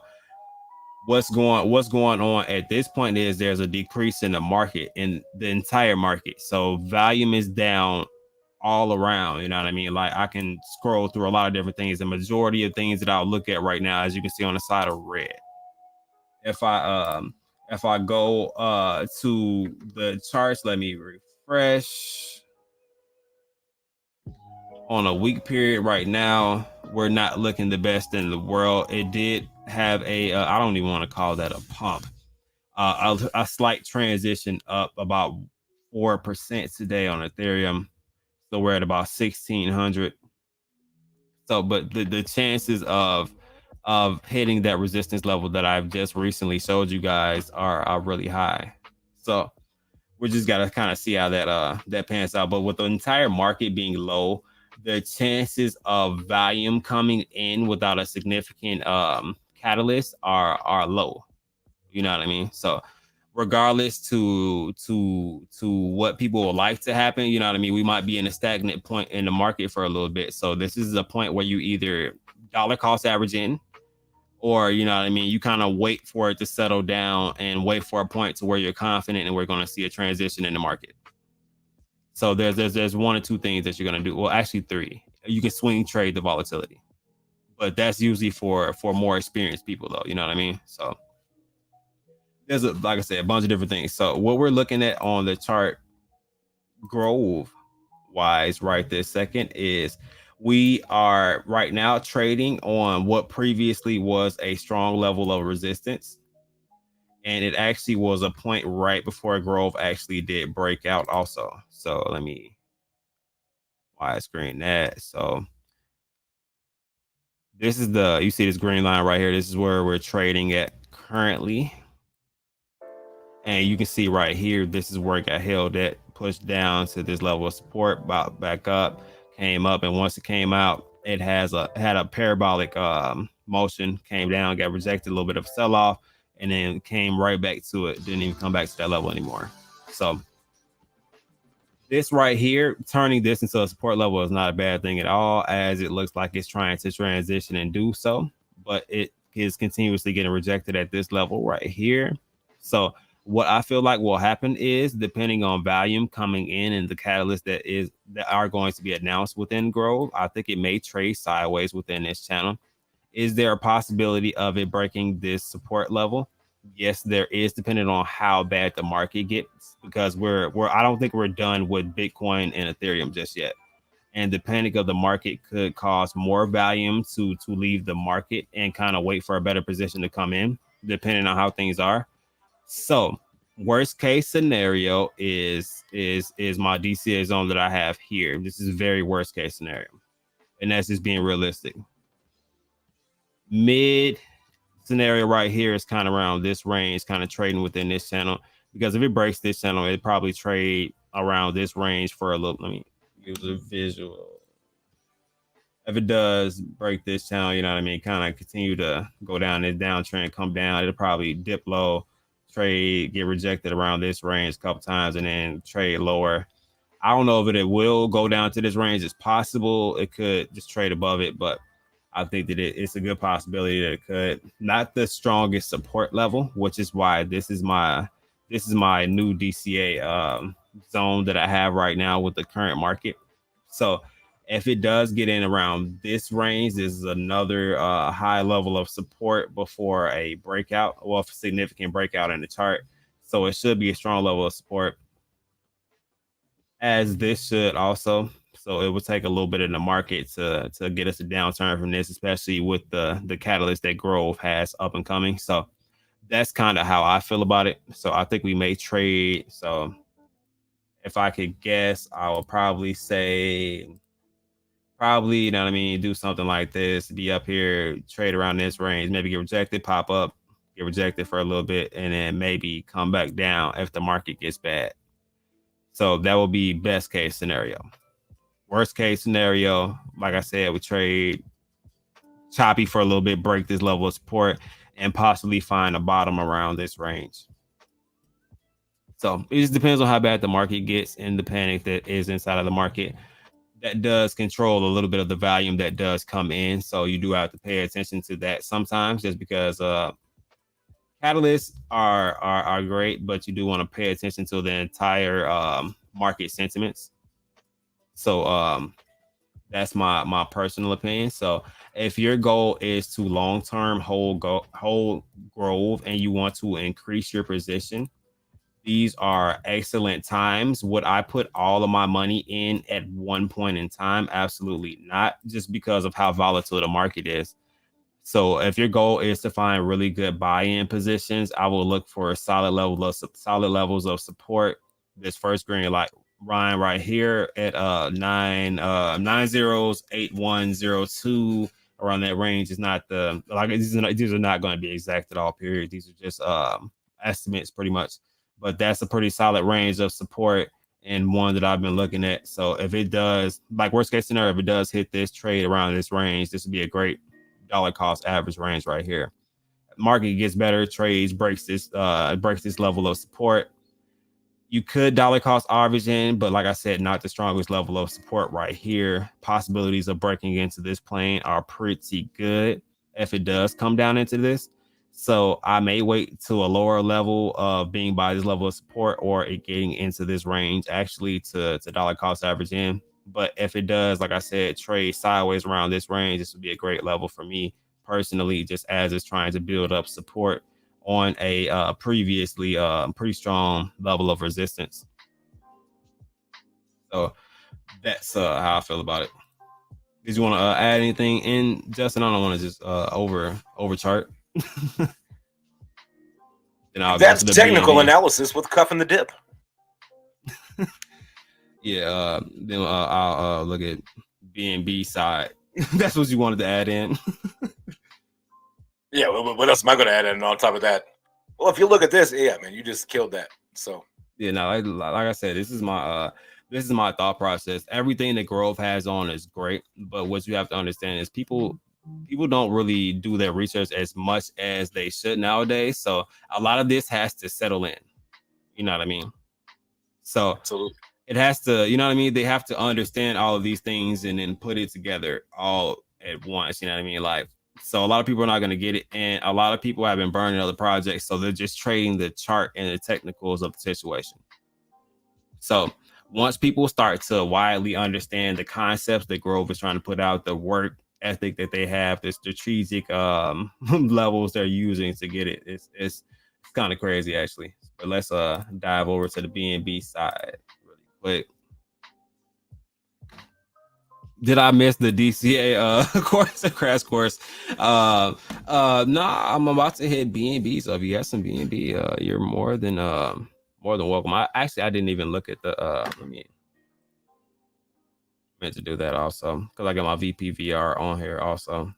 what's going on at this point is there's a decrease in the market, in the entire market. So volume is down all around. You know what I mean? Like I can scroll through a lot of different things. The majority of things that I'll look at right now, as you can see on the side, are red. If I go to the charts, let me refresh. On a week period right now, we're not looking the best in the world. It did have a I don't even want to call that a pump, a slight transition up about 4% today on Ethereum. So we're at about 1600. So but the chances of hitting that resistance level that I've just recently showed you guys are really high. So we just got to kind of see how that pans out. But with the entire market being low, the chances of volume coming in without a significant catalyst are low. You know what I mean? So regardless to what people would like to happen, you know what I mean, we might be in a stagnant point in the market for a little bit. So this is a point where you either dollar cost average in, or you know what I mean, you kind of wait for it to settle down and wait for a point to where you're confident and we're going to see a transition in the market. So there's one or two things that you're going to do. Well, actually three. You can swing trade the volatility, but that's usually for more experienced people though. You know what I mean? So there's like I said, a bunch of different things. So what we're looking at on the chart growth wise right this second is we are right now trading on what previously was a strong level of resistance. And it actually was a point right before growth actually did break out also. So let me widescreen that. So this is you see this green line right here. This is where we're trading at currently. And you can see right here, this is where it got held at, pushed down to this level of support, about back up, came up. And once it came out, it had a parabolic motion, came down, got rejected, a little bit of a sell-off, and then came right back to it. Didn't even come back to that level anymore. So this right here, turning this into a support level is not a bad thing at all, as it looks like it's trying to transition and do so, but it is continuously getting rejected at this level right here. So what I feel like will happen is, depending on volume coming in and the catalyst that are going to be announced within growth, I think it may trade sideways within this channel. Is there a possibility of it breaking this support level? Yes, there is, depending on how bad the market gets, because I don't think we're done with Bitcoin and Ethereum just yet. And the panic of the market could cause more volume to leave the market and kind of wait for a better position to come in, depending on how things are. So worst case scenario is my DCA zone that I have here. This is very worst case scenario, and that's just being realistic. Mid scenario right here is kind of around this range, kind of trading within this channel, because if it breaks this channel, it probably trade around this range for a little. Let me use a visual. If it does break this channel, you know what I mean, kind of continue to go down this downtrend, come down, it'll probably dip low, trade, get rejected around this range a couple times, and then trade lower. I don't know if it will go down to this range. It's possible it could just trade above it, but I think that it's a good possibility that it could. Not the strongest support level, which is why this is my new DCA zone that I have right now with the current market. So if it does get in around this range, this is another high level of support before a breakout, or a significant breakout in the chart. So it should be a strong level of support, as this should also. So it will take a little bit in the market to get us a downturn from this, especially with the catalyst that growth has up and coming. So that's kind of how I feel about it. So I think we may trade. So if I could guess, I would probably say, you know what I mean, do something like this, be up here, trade around this range, maybe get rejected, pop up, get rejected for a little bit, and then maybe come back down if the market gets bad. So that will be best case scenario. Worst case scenario, like I said, we trade choppy for a little bit, break this level of support, and possibly find a bottom around this range. So it just depends on how bad the market gets and the panic that is inside of the market. That does control a little bit of the volume that does come in. So you do have to pay attention to that sometimes, just because catalysts are great, but you do want to pay attention to the entire market sentiments. So that's my personal opinion. So if your goal is to long-term hold growth and you want to increase your position, these are excellent times. Would I put all of my money in at one point in time? Absolutely not, just because of how volatile the market is. So if your goal is to find really good buy-in positions, I will look for solid levels of support. This first green light Ryan right here at 9.808102, around that range is not these are not going to be exact at all. Period. These are just estimates pretty much, but that's a pretty solid range of support and one that I've been looking at. So if it does, like worst case scenario, if it does hit this trade around this range, this would be a great dollar cost average range right here. Market gets better, trades, breaks this level of support. You could dollar cost average in, but like I said, not the strongest level of support right here. Possibilities of breaking into this plane are pretty good if it does come down into this. So I may wait to a lower level of being by this level of support, or it getting into this range actually to dollar cost average in. But if it does, like I said, trade sideways around this range, this would be a great level for me personally, just as it's trying to build up support on a previously pretty strong level of resistance. So that's how I feel about it. Did you want to add anything in, Justin? I don't want to just over chart. Then I'll That's go to the technical BNB analysis with cuff and the dip. Yeah, then I'll look at BNB side. That's what you wanted to add in. Yeah, what else am I going to add in on top of that? Well, if you look at this, yeah, man, you just killed that. So yeah, no, like I said, this is my thought process. Everything that Grove has on is great, but what you have to understand is people don't really do their research as much as they should nowadays. So a lot of this has to settle in. You know what I mean? So absolutely. It has to, you know what I mean? They have to understand all of these things and then put it together all at once. You know what I mean? Like, so a lot of people are not going to get it. And a lot of people have been burning other projects. So they're just trading the chart and the technicals of the situation. So once people start to widely understand the concepts that Grove is trying to put out, the work ethic that they have, the strategic levels they're using to get it, it's kind of crazy actually. But let's dive over to the BNB side really quick. Did I miss the DCA course, crash course? Nah, I'm about to hit BNB. So if you have some BNB, you're more than welcome. I didn't even look at the meant to do that also because I got my VPVR on here also.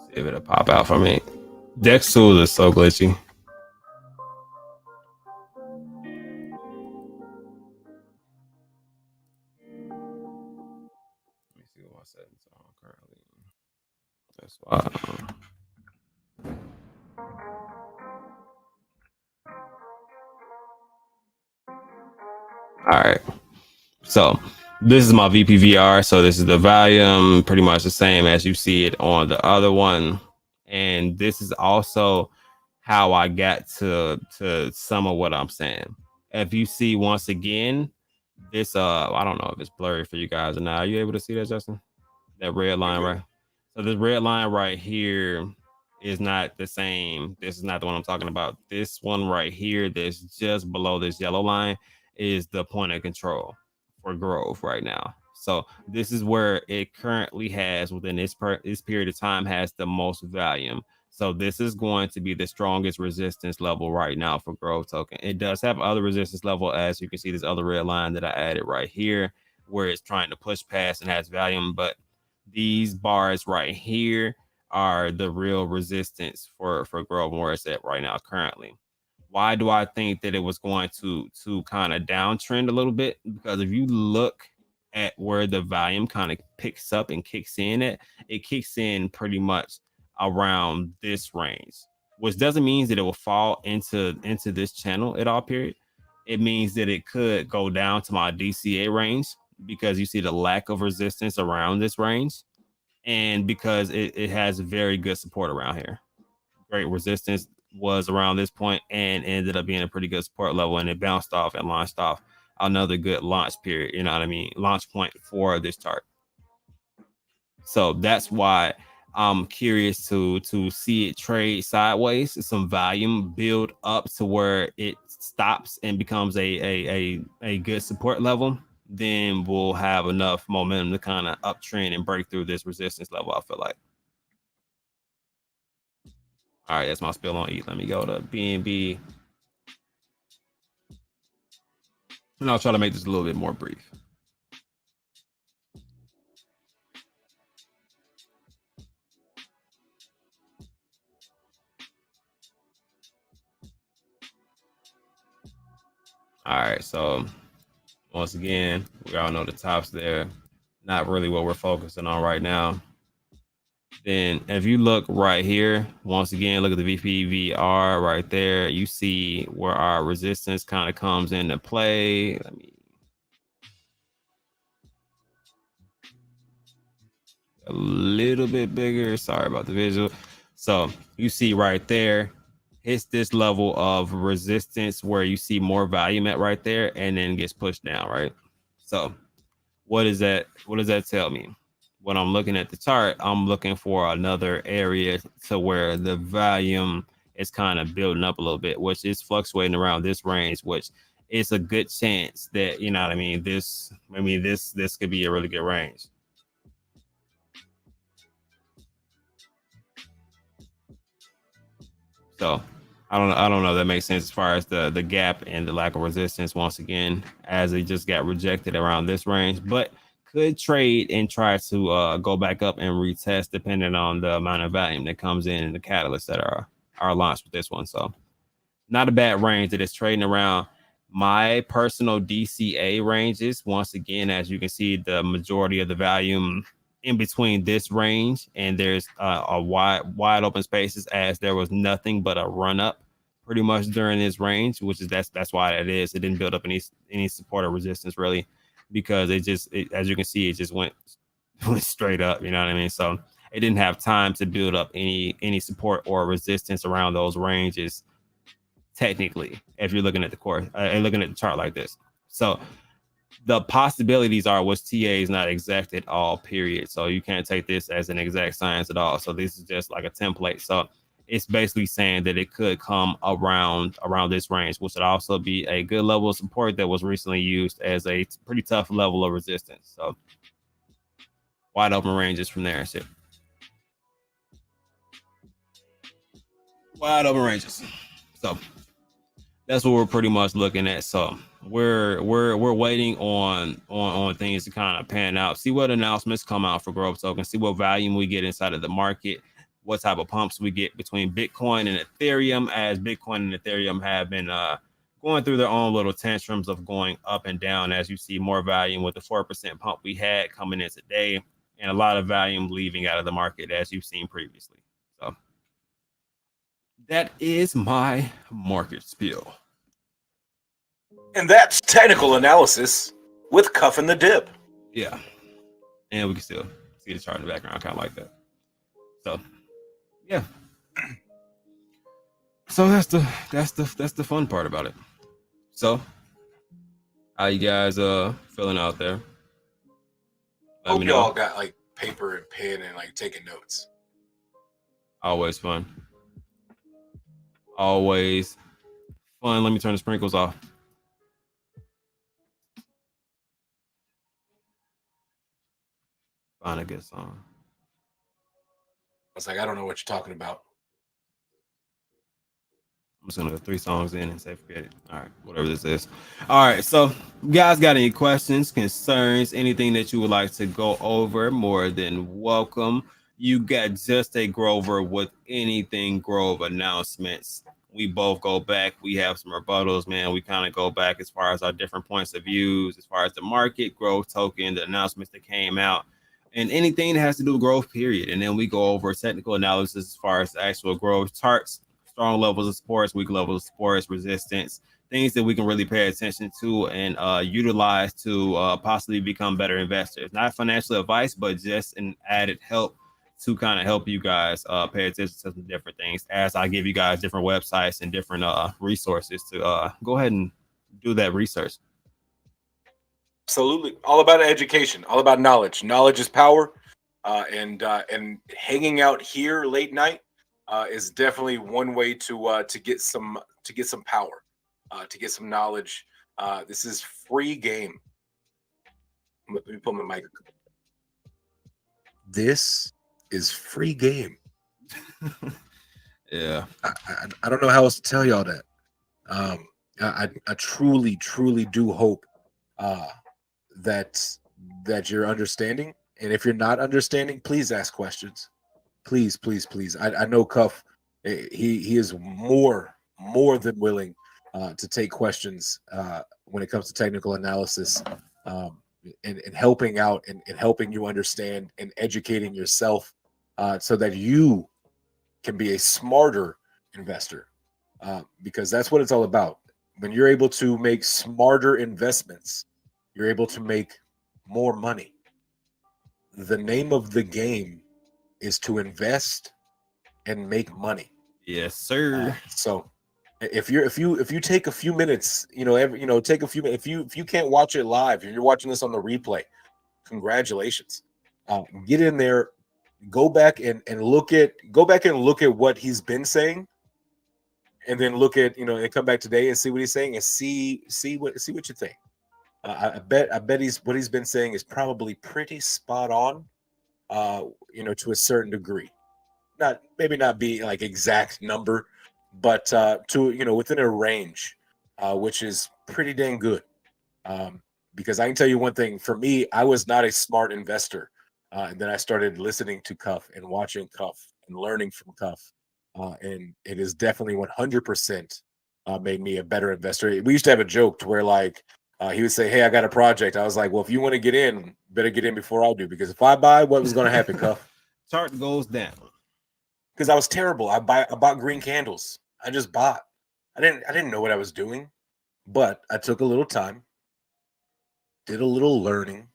See if it'll pop out for me. Dex tools is so glitchy. Let me see what my settings are currently. That's why. All right. So this is my VPVR. So this is the volume, pretty much the same as you see it on the other one. And this is also how I got to some of what I'm saying. If you see once again, this I don't know if it's blurry for you guys or not. Are you able to see that, Justin? That red line, right? So this red line right here is not the same. This is not the one I'm talking about. This one right here, that's just below this yellow line, is the point of control for Grove right now. So this is where it currently has, within this period of time, has the most volume. So this is going to be the strongest resistance level right now for Grove token. It does have other resistance level, as you can see, this other red line that I added right here, where it's trying to push past and has volume. But these bars right here are the real resistance for Grove, where it's at right now currently. Why do I think that it was going to kind of downtrend a little bit? Because if you look at where the volume kind of picks up and kicks in at, it kicks in pretty much around this range, which doesn't mean that it will fall into this channel at all, period. It means that it could go down to my DCA range, because you see the lack of resistance around this range, and because it has very good support around here. Great resistance was around this point and ended up being a pretty good support level, and it bounced off and launched off another good launch period, you know what I mean, launch point for this chart. So that's why I'm curious to see it trade sideways, some volume build up to where it stops and becomes a good support level. Then we'll have enough momentum to kind of uptrend and break through this resistance level, I feel like. All right, that's my spill on ETH. Let me go to BNB. And I'll try to make this a little bit more brief. All right, so once again, we all know the tops there. Not really what we're focusing on right now. Then if you look right here, once again, look at the VPVR right there. You see where our resistance kind of comes into play. Let me a little bit bigger. Sorry about the visual. So you see right there, hits this level of resistance where you see more volume at right there, and then gets pushed down, right? So what is that? What does that tell me? When I'm looking at the chart, I'm looking for another area to where the volume is kind of building up a little bit, which is fluctuating around this range, which is a good chance that, you know what I mean, this could be a really good range. So I don't know if that makes sense as far as the gap and the lack of resistance, once again, as it just got rejected around this range, but could trade and try to go back up and retest depending on the amount of volume that comes in and the catalysts that are launched with this one. So not a bad range that is trading around. My personal DCA ranges, once again, as you can see, the majority of the volume in between this range, and there's a wide open spaces, as there was nothing but a run up pretty much during this range, which is that's why it is. It didn't build up any support or resistance really, because as you can see, it just went straight up, you know what I mean? So it didn't have time to build up any support or resistance around those ranges, technically, if you're looking at the course and looking at the chart like this. So the possibilities are, was TA is not exact at all, period. So you can't take this as an exact science at all. So this is just like a template. So it's basically saying that it could come around this range, which would also be a good level of support that was recently used as a pretty tough level of resistance. So wide open ranges from there and shit. Wide open ranges. So that's what we're pretty much looking at. So we're waiting on things to kind of pan out, see what announcements come out for Grove token, see what volume we get inside of the market, what type of pumps we get between Bitcoin and Ethereum, as Bitcoin and Ethereum have been going through their own little tantrums of going up and down, as you see more volume with the 4% pump we had coming in today, and a lot of volume leaving out of the market, as you've seen previously. So that is my market spiel. And that's technical analysis with Cuff and the Dip. Yeah. And we can still see the chart in the background, kind of like that. So yeah. So that's the fun part about it. So how you guys feeling out there? Hope y'all got like paper and pen and like taking notes. Always fun. Always fun. Let me turn the sprinkles off. Find a good song. I was like, I don't know what you're talking about. I'm just gonna go 3 songs in and say forget it. All right, whatever this is. All right, so you guys got any questions, concerns, anything that you would like to go over? More than welcome. You got Just a Grover with anything Grove announcements. We both go back. We have some rebuttals, man. We kind of go back as far as our different points of views, as far as the market, growth token, the announcements that came out, and anything that has to do with growth, period. And then we go over technical analysis as far as the actual growth charts, strong levels of supports, weak levels of supports, resistance, things that we can really pay attention to and utilize to possibly become better investors. Not financial advice, but just an added help to kind of help you guys pay attention to some different things as I give you guys different websites and different resources to go ahead and do that research. Absolutely. All about education, all about knowledge. Knowledge is power. And hanging out here late night is definitely one way to get some power, to get some knowledge. This is free game. Let me put my mic. This is free game. Yeah. I don't know how else to tell y'all that. I truly do hope that you're understanding. And if you're not understanding, please ask questions. Please. I know Cuff, he is more than willing to take questions when it comes to technical analysis, and helping out and helping you understand and educating yourself so that you can be a smarter investor, because that's what it's all about. When you're able to make smarter investments, you're able to make more money. The name of the game is to invest and make money. Yes, sir. So if you take a few minutes, take a few minutes. If you can't watch it live, if you're watching this on the replay, congratulations. Get in there, go back and look at what he's been saying, and then look at and come back today and see what he's saying and see what you think. I bet what he's been saying is probably pretty spot on, to a certain degree. Maybe not be like exact number, but to within a range, which is pretty dang good. Because I can tell you one thing, for me, I was not a smart investor. And then I started listening to Cuff and watching Cuff and learning from Cuff. And it is definitely 100% made me a better investor. We used to have a joke to where he would say, "Hey, I got a project." I was like, "Well, if you want to get in, better get in before I do, because if I buy, what was going to happen, Cuff?" Chart goes down. Because I was terrible. I bought green candles. I just bought. I didn't know what I was doing, but I took a little time, did a little learning,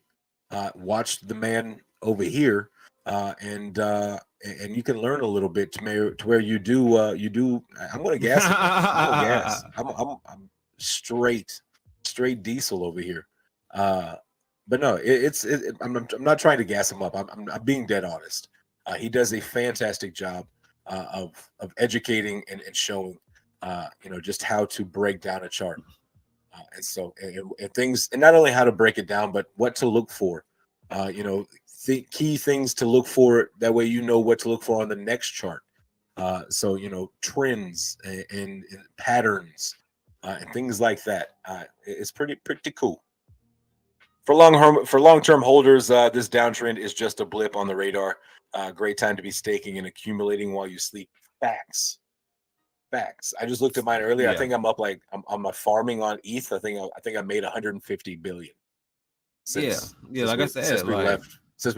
watched the man over here, and you can learn a little bit to where you do. I'm going to gas. I'm going to gas. I'm straight diesel over here. But no, I'm not trying to gas him up. I'm being dead honest. He does a fantastic job of educating and showing, just how to break down a chart. And so, and things, and not only how to break it down, but what to look for. Key things to look for. That way, you know what to look for on the next chart. So trends and patterns and things like that. It's pretty cool. For long-term holders, this downtrend is just a blip on the radar. Great time to be staking and accumulating while you sleep. Facts. I just looked at mine earlier. Yeah. I think I'm up I'm farming on ETH. I think I made 150 billion. Since we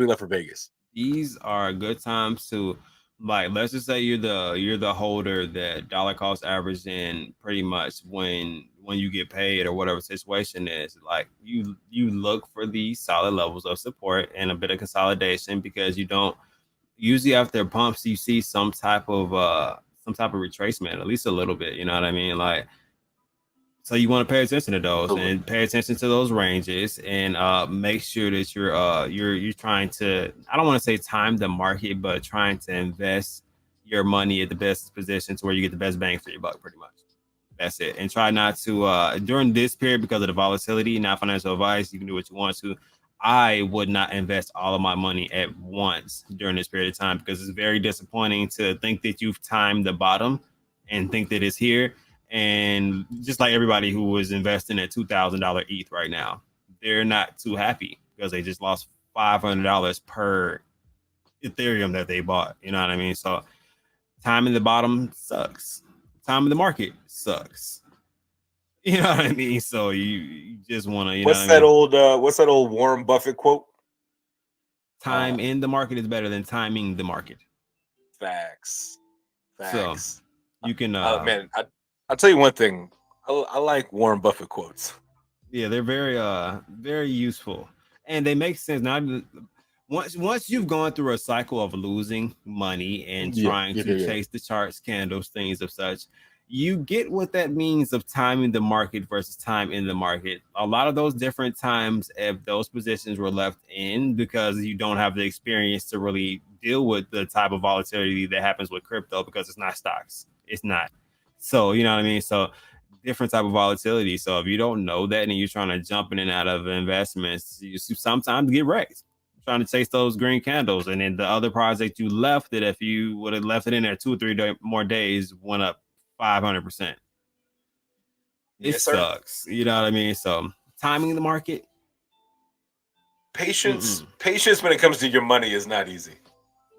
left for Vegas. These are good times to, let's just say you're the holder that dollar cost average in pretty much when you get paid or whatever situation is. You look for these solid levels of support and a bit of consolidation, because you don't usually after pumps you see some type of retracement, at least a little bit, you know what I mean? So you want to pay attention to those and pay attention to those ranges and make sure that you're trying to, I don't want to say time the market, but trying to invest your money at the best position to where you get the best bang for your buck, pretty much. That's it. And try not to, during this period, because of the volatility, not financial advice, you can do what you want to. I would not invest all of my money at once during this period of time, because it's very disappointing to think that you've timed the bottom and think that it's here. And just like everybody who was investing at $2,000 ETH right now, they're not too happy because they just lost $500 per Ethereum that they bought. You know what I mean? So time in the bottom sucks. Time in the market sucks. You know what I mean? So you just want to, what's that old Warren Buffett quote? Time in the market is better than timing the market. Facts. So you can man, I'll tell you one thing. I like Warren Buffett quotes. Yeah, they're very useful, and they make sense. Now, once you've gone through a cycle of losing money and trying to chase the charts, candles, things of such, you get what that means of timing the market versus time in the market. A lot of those different times, if those positions were left in because you don't have the experience to really deal with the type of volatility that happens with crypto, because it's not stocks. It's not. So, you know what I mean? So different type of volatility. So if you don't know that and you're trying to jump in and out of investments, you sometimes get wrecked trying to chase those green candles. And then the other project you left it, if you would have left it in there 2 or 3 more days, went up 500%. It sucks. You know what I mean? So timing the market. Patience when it comes to your money is not easy.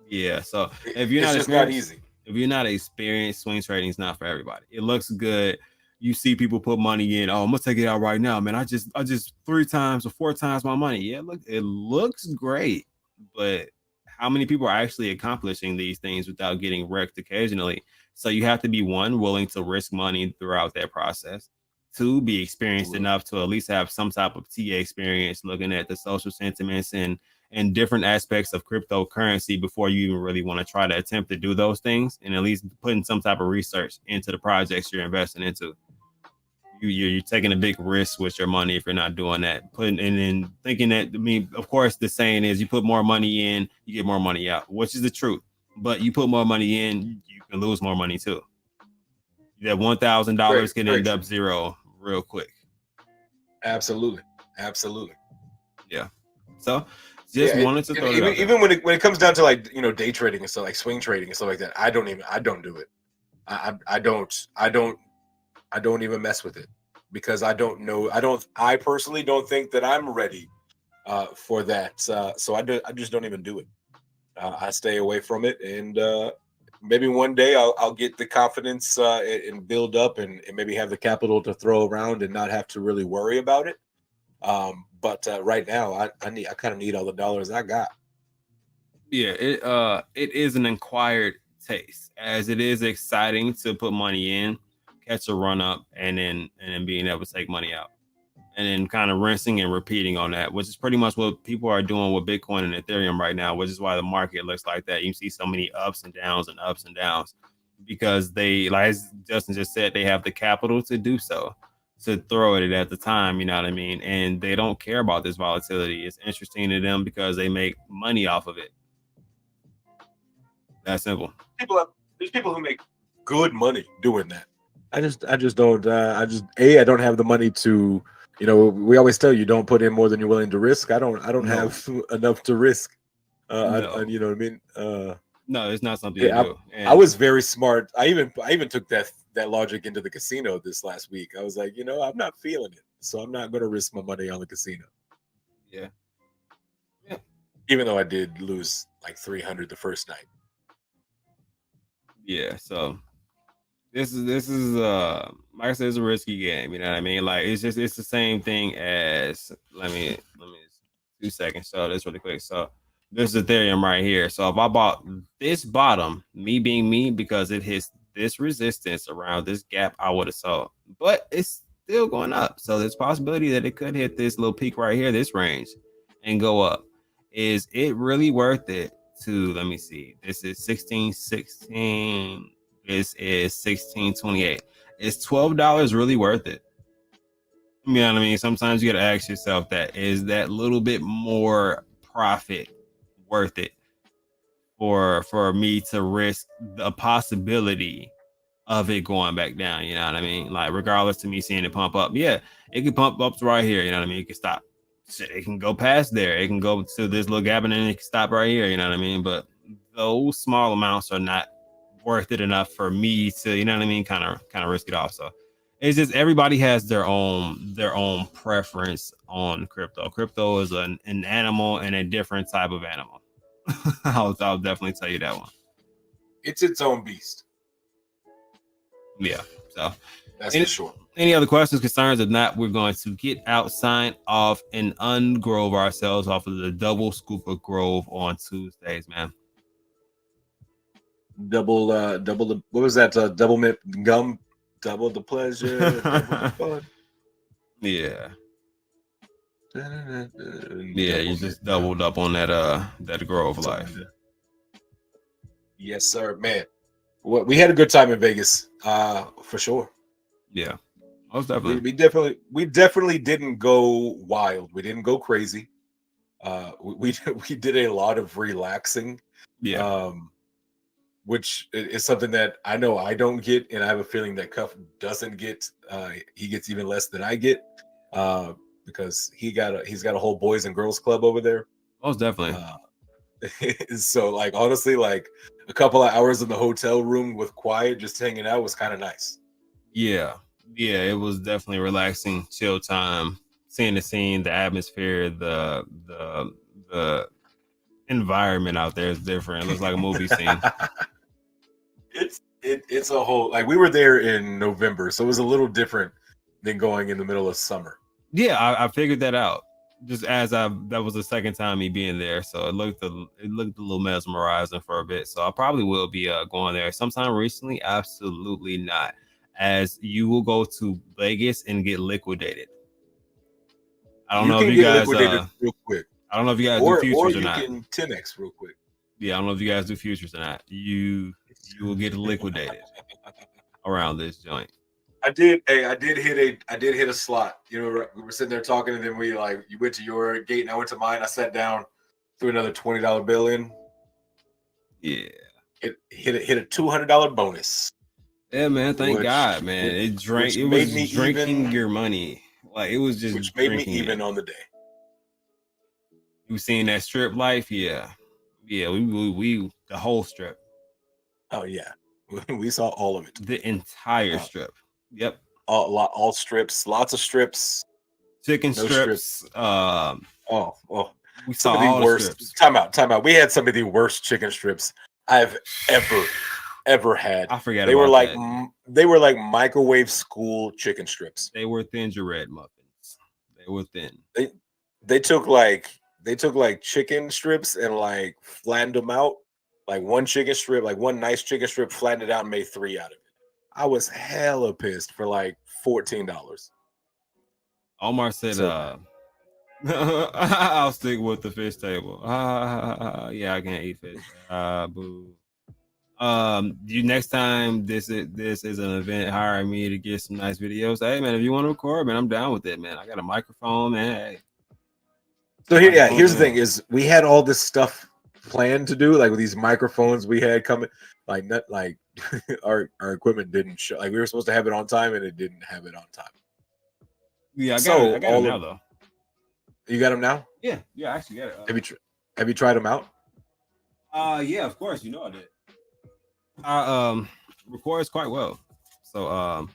Yeah. So if you're not easy. If you're not experienced, swing trading is not for everybody. It looks good. You see people put money in. Oh, I'm gonna take it out right now, man. I just 3 times or 4 times my money. Yeah, look, it looks great, but how many people are actually accomplishing these things without getting wrecked occasionally? So you have to be, one, willing to risk money throughout that process. 2, be experienced enough to at least have some type of TA experience looking at the social sentiments and different aspects of cryptocurrency before you even really want to try to attempt to do those things, and at least putting some type of research into the projects you're investing into. You're taking a big risk with your money if you're not doing that. Putting and then thinking that, I mean, of course, the saying is you put more money in, you get more money out, which is the truth. But you put more money in, you can lose more money too. That $1,000 can end up zero real quick. Absolutely. Yeah. So just wanted to throw it out even when it comes down to, like, you know, day trading and stuff, like swing trading and stuff like that, I don't do it. I don't even mess with it, because I personally don't think that I'm ready for that. So I just don't even do it. I stay away from it, and maybe one day I'll get the confidence and build up and maybe have the capital to throw around and not have to really worry about it. But right now I kind of need all the dollars I got. Yeah, it is an acquired taste, as it is exciting to put money in, catch a run up, and then being able to take money out, and then kind of rinsing and repeating on that, which is pretty much what people are doing with Bitcoin and Ethereum right now, which is why the market looks like that. You see so many ups and downs, because they, like as Justin just said, they have the capital to do so, to throw it at the time, you know what I mean? And they don't care about this volatility. It's interesting to them because they make money off of it. That's simple. There's people who make good money doing that. I just don't. I don't have the money to. You know, we always tell you don't put in more than you're willing to risk. I don't have enough to risk. You know what I mean? No, it's not something you do. I was very smart. I even took that logic into the casino this last week. I was like, you know, I'm not feeling it, so I'm not going to risk my money on the casino. Yeah. Even though I did lose like 300 the first night. Yeah. So this is like I said, it's a risky game. You know what I mean? Like it's the same thing as let me 2 seconds. So this really quick. So this is Ethereum right here. So if I bought this bottom, me being me, because it hits this resistance around this gap, I would have sold. But it's still going up. So there's possibility that it could hit this little peak right here, this range, and go up. Is it really worth it to, let me see. This is 1616. This is 1628. Is $12 really worth it? You know what I mean? Sometimes you got to ask yourself that. Is that little bit more profit worth it for me to risk the possibility of it going back down. You know what I mean? Like regardless to me seeing it pump up, yeah, it can pump up to right here. You know what I mean? It can stop. It can go past there. It can go to this little gap and then it can stop right here. You know what I mean? But those small amounts are not worth it enough for me to, you know what I mean, kind of risk it off. So it's just everybody has their own preference on crypto. Crypto is an animal and a different type of animal. I'll definitely tell you that one. It's its own beast. Yeah. So that's for sure. Any other questions, concerns? If not, we're going to get out, sign off, and ungrove ourselves off of the double scoop of grove on Tuesdays, man. Double the what was that? Double mint gum, double the pleasure, double the fun. Yeah. Yeah, you just doubled up on that grove life. Yes, sir, man. We had a good time in Vegas, for sure. Yeah, most definitely. We definitely didn't go wild. We didn't go crazy. We did a lot of relaxing. Yeah. Which is something that I know I don't get, and I have a feeling that Cuff doesn't get. He gets even less than I get, because he's got a whole boys and girls club over there. Most definitely. So, like, honestly, like a couple of hours in the hotel room with quiet, just hanging out was kind of nice. Yeah, it was definitely relaxing, chill time, seeing the scene, the atmosphere, the environment out there is different. It looks like a movie scene. It's a whole, like, we were there in November, so it was a little different than going in the middle of summer. Yeah, I figured that out. Just as that was the second time me being there, so it looked a little mesmerizing for a bit. So I probably will be going there sometime recently. Absolutely not, as you will go to Vegas and get liquidated. I don't know if you guys real quick. I don't know if you guys do futures or not. Or you can 10x real quick. Yeah, I don't know if you guys do futures or not. You will get liquidated around this joint. I did hit a slot. You know, we were sitting there talking, and then you went to your gate, and I went to mine. I sat down, threw another $20 bill in. Yeah, it hit a $200 bonus. Yeah, man. Thank God, man. It was drinking your money. Like, it was just, which made me even on the day. You seen that strip life? Yeah. We the whole strip. Oh yeah, we saw all of it. The entire strip. Yep. All strips, lots of strips. Chicken strips. We saw all the strips. Time out. We had some of the worst chicken strips I've ever had. I forgot. They were like microwave school chicken strips. They were gingerbread muffins. They were thin. They took like chicken strips and like flattened them out. Like one nice chicken strip, flattened it out and made 3 out of it. I was hella pissed for like $14. Omar said, I'll stick with the fish table. Yeah, I can't eat fish. Boo. You next time this is an event, hire me to get some nice videos. Hey man, if you want to record, man, I'm down with it, man. I got a microphone, man. Hey. So here's the thing: is we had all this stuff planned to do, like with these microphones we had coming, like not like our equipment didn't show. Like we were supposed to have it on time, and it didn't have it on time. Yeah, I got them now though. You got them now? Yeah, I actually got it. Have you tried them out? Yeah, of course. You know I did. I records quite well. So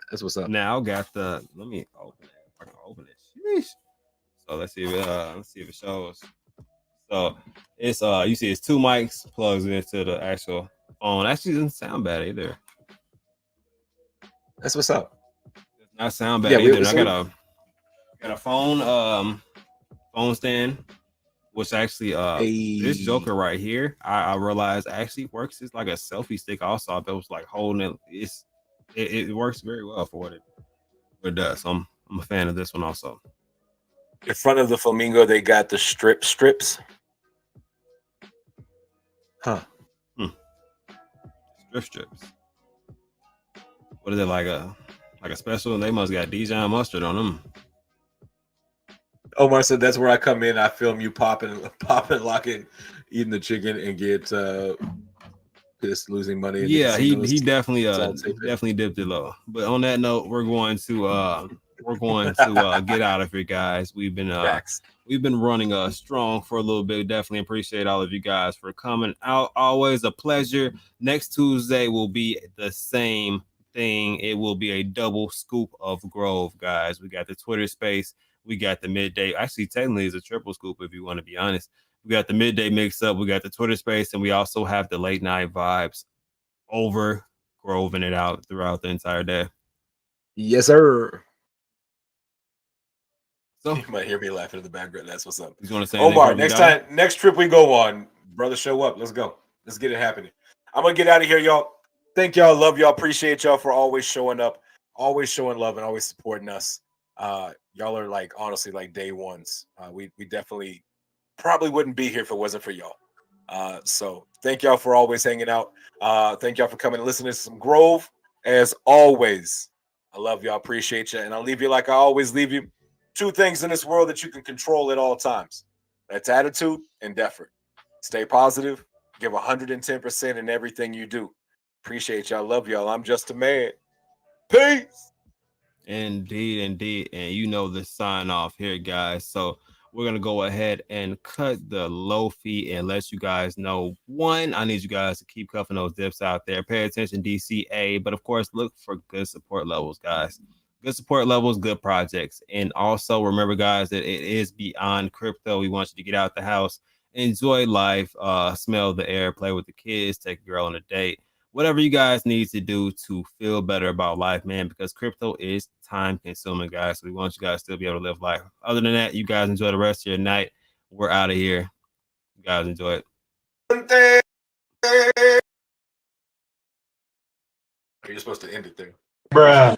that's what's up. Now got let me open it. If I can open it. Sheesh. So let's see if it shows. So it's you see it's 2 mics plugs into the actual phone. Actually doesn't sound bad either. That's what's up. Does not sound bad either. I got a phone stand, which actually this joker right here, I realized actually works as like a selfie stick also. That was like holding it. It works very well for what it does. So I'm a fan of this one also. In front of the Flamingo, they got the strips. Huh. Strips. What is it, like a special? They must got Dijon mustard on them. Omar said that's where I come in. I film you popping, locking. eating the chicken and get pissed losing money. Yeah, he definitely definitely dipped it low. But on that note, we're going to get out of here, guys. We've been running strong for a little bit. Definitely appreciate all of you guys for coming out. Always a pleasure. Next Tuesday will be the same thing. It will be a double scoop of Grove, guys. We got the Twitter space. We got the midday. Actually, technically, it's a triple scoop if you want to be honest. We got the midday mix up. We got the Twitter space, and we also have the late night vibes over Groving it out throughout the entire day. Yes, sir. So you might hear me laughing in the background. That's what's up. You want to say Omar, next trip we go on, brother, show up. Let's go. Let's get it happening. I'm gonna get out of here, y'all. Thank y'all. Love y'all. Appreciate y'all for always showing up, always showing love, and always supporting us. Y'all are like honestly like day ones. We definitely probably wouldn't be here if it wasn't for y'all. So thank y'all for always hanging out. Thank y'all for coming and listening to some Grove. As always, I love y'all. Appreciate you. And I'll leave you like I always leave you. 2 things in this world that you can control at all times. That's attitude and effort. Stay positive. Give 110% in everything you do. Appreciate y'all. Love y'all. I'm just a man. Peace. Indeed. And you know the sign off here, guys. So we're going to go ahead and cut the low fee and let you guys know. One, I need you guys to keep cuffing those dips out there. Pay attention, DCA. But, of course, look for good support levels, guys. Good support levels, good projects. And also remember, guys, that it is beyond crypto. We want you to get out the house, enjoy life, smell the air, play with the kids, take a girl on a date. Whatever you guys need to do to feel better about life, man, because crypto is time consuming, guys. So we want you guys to still be able to live life. Other than that, you guys enjoy the rest of your night. We're out of here. You guys enjoy it. You're supposed to end it there. Bruh.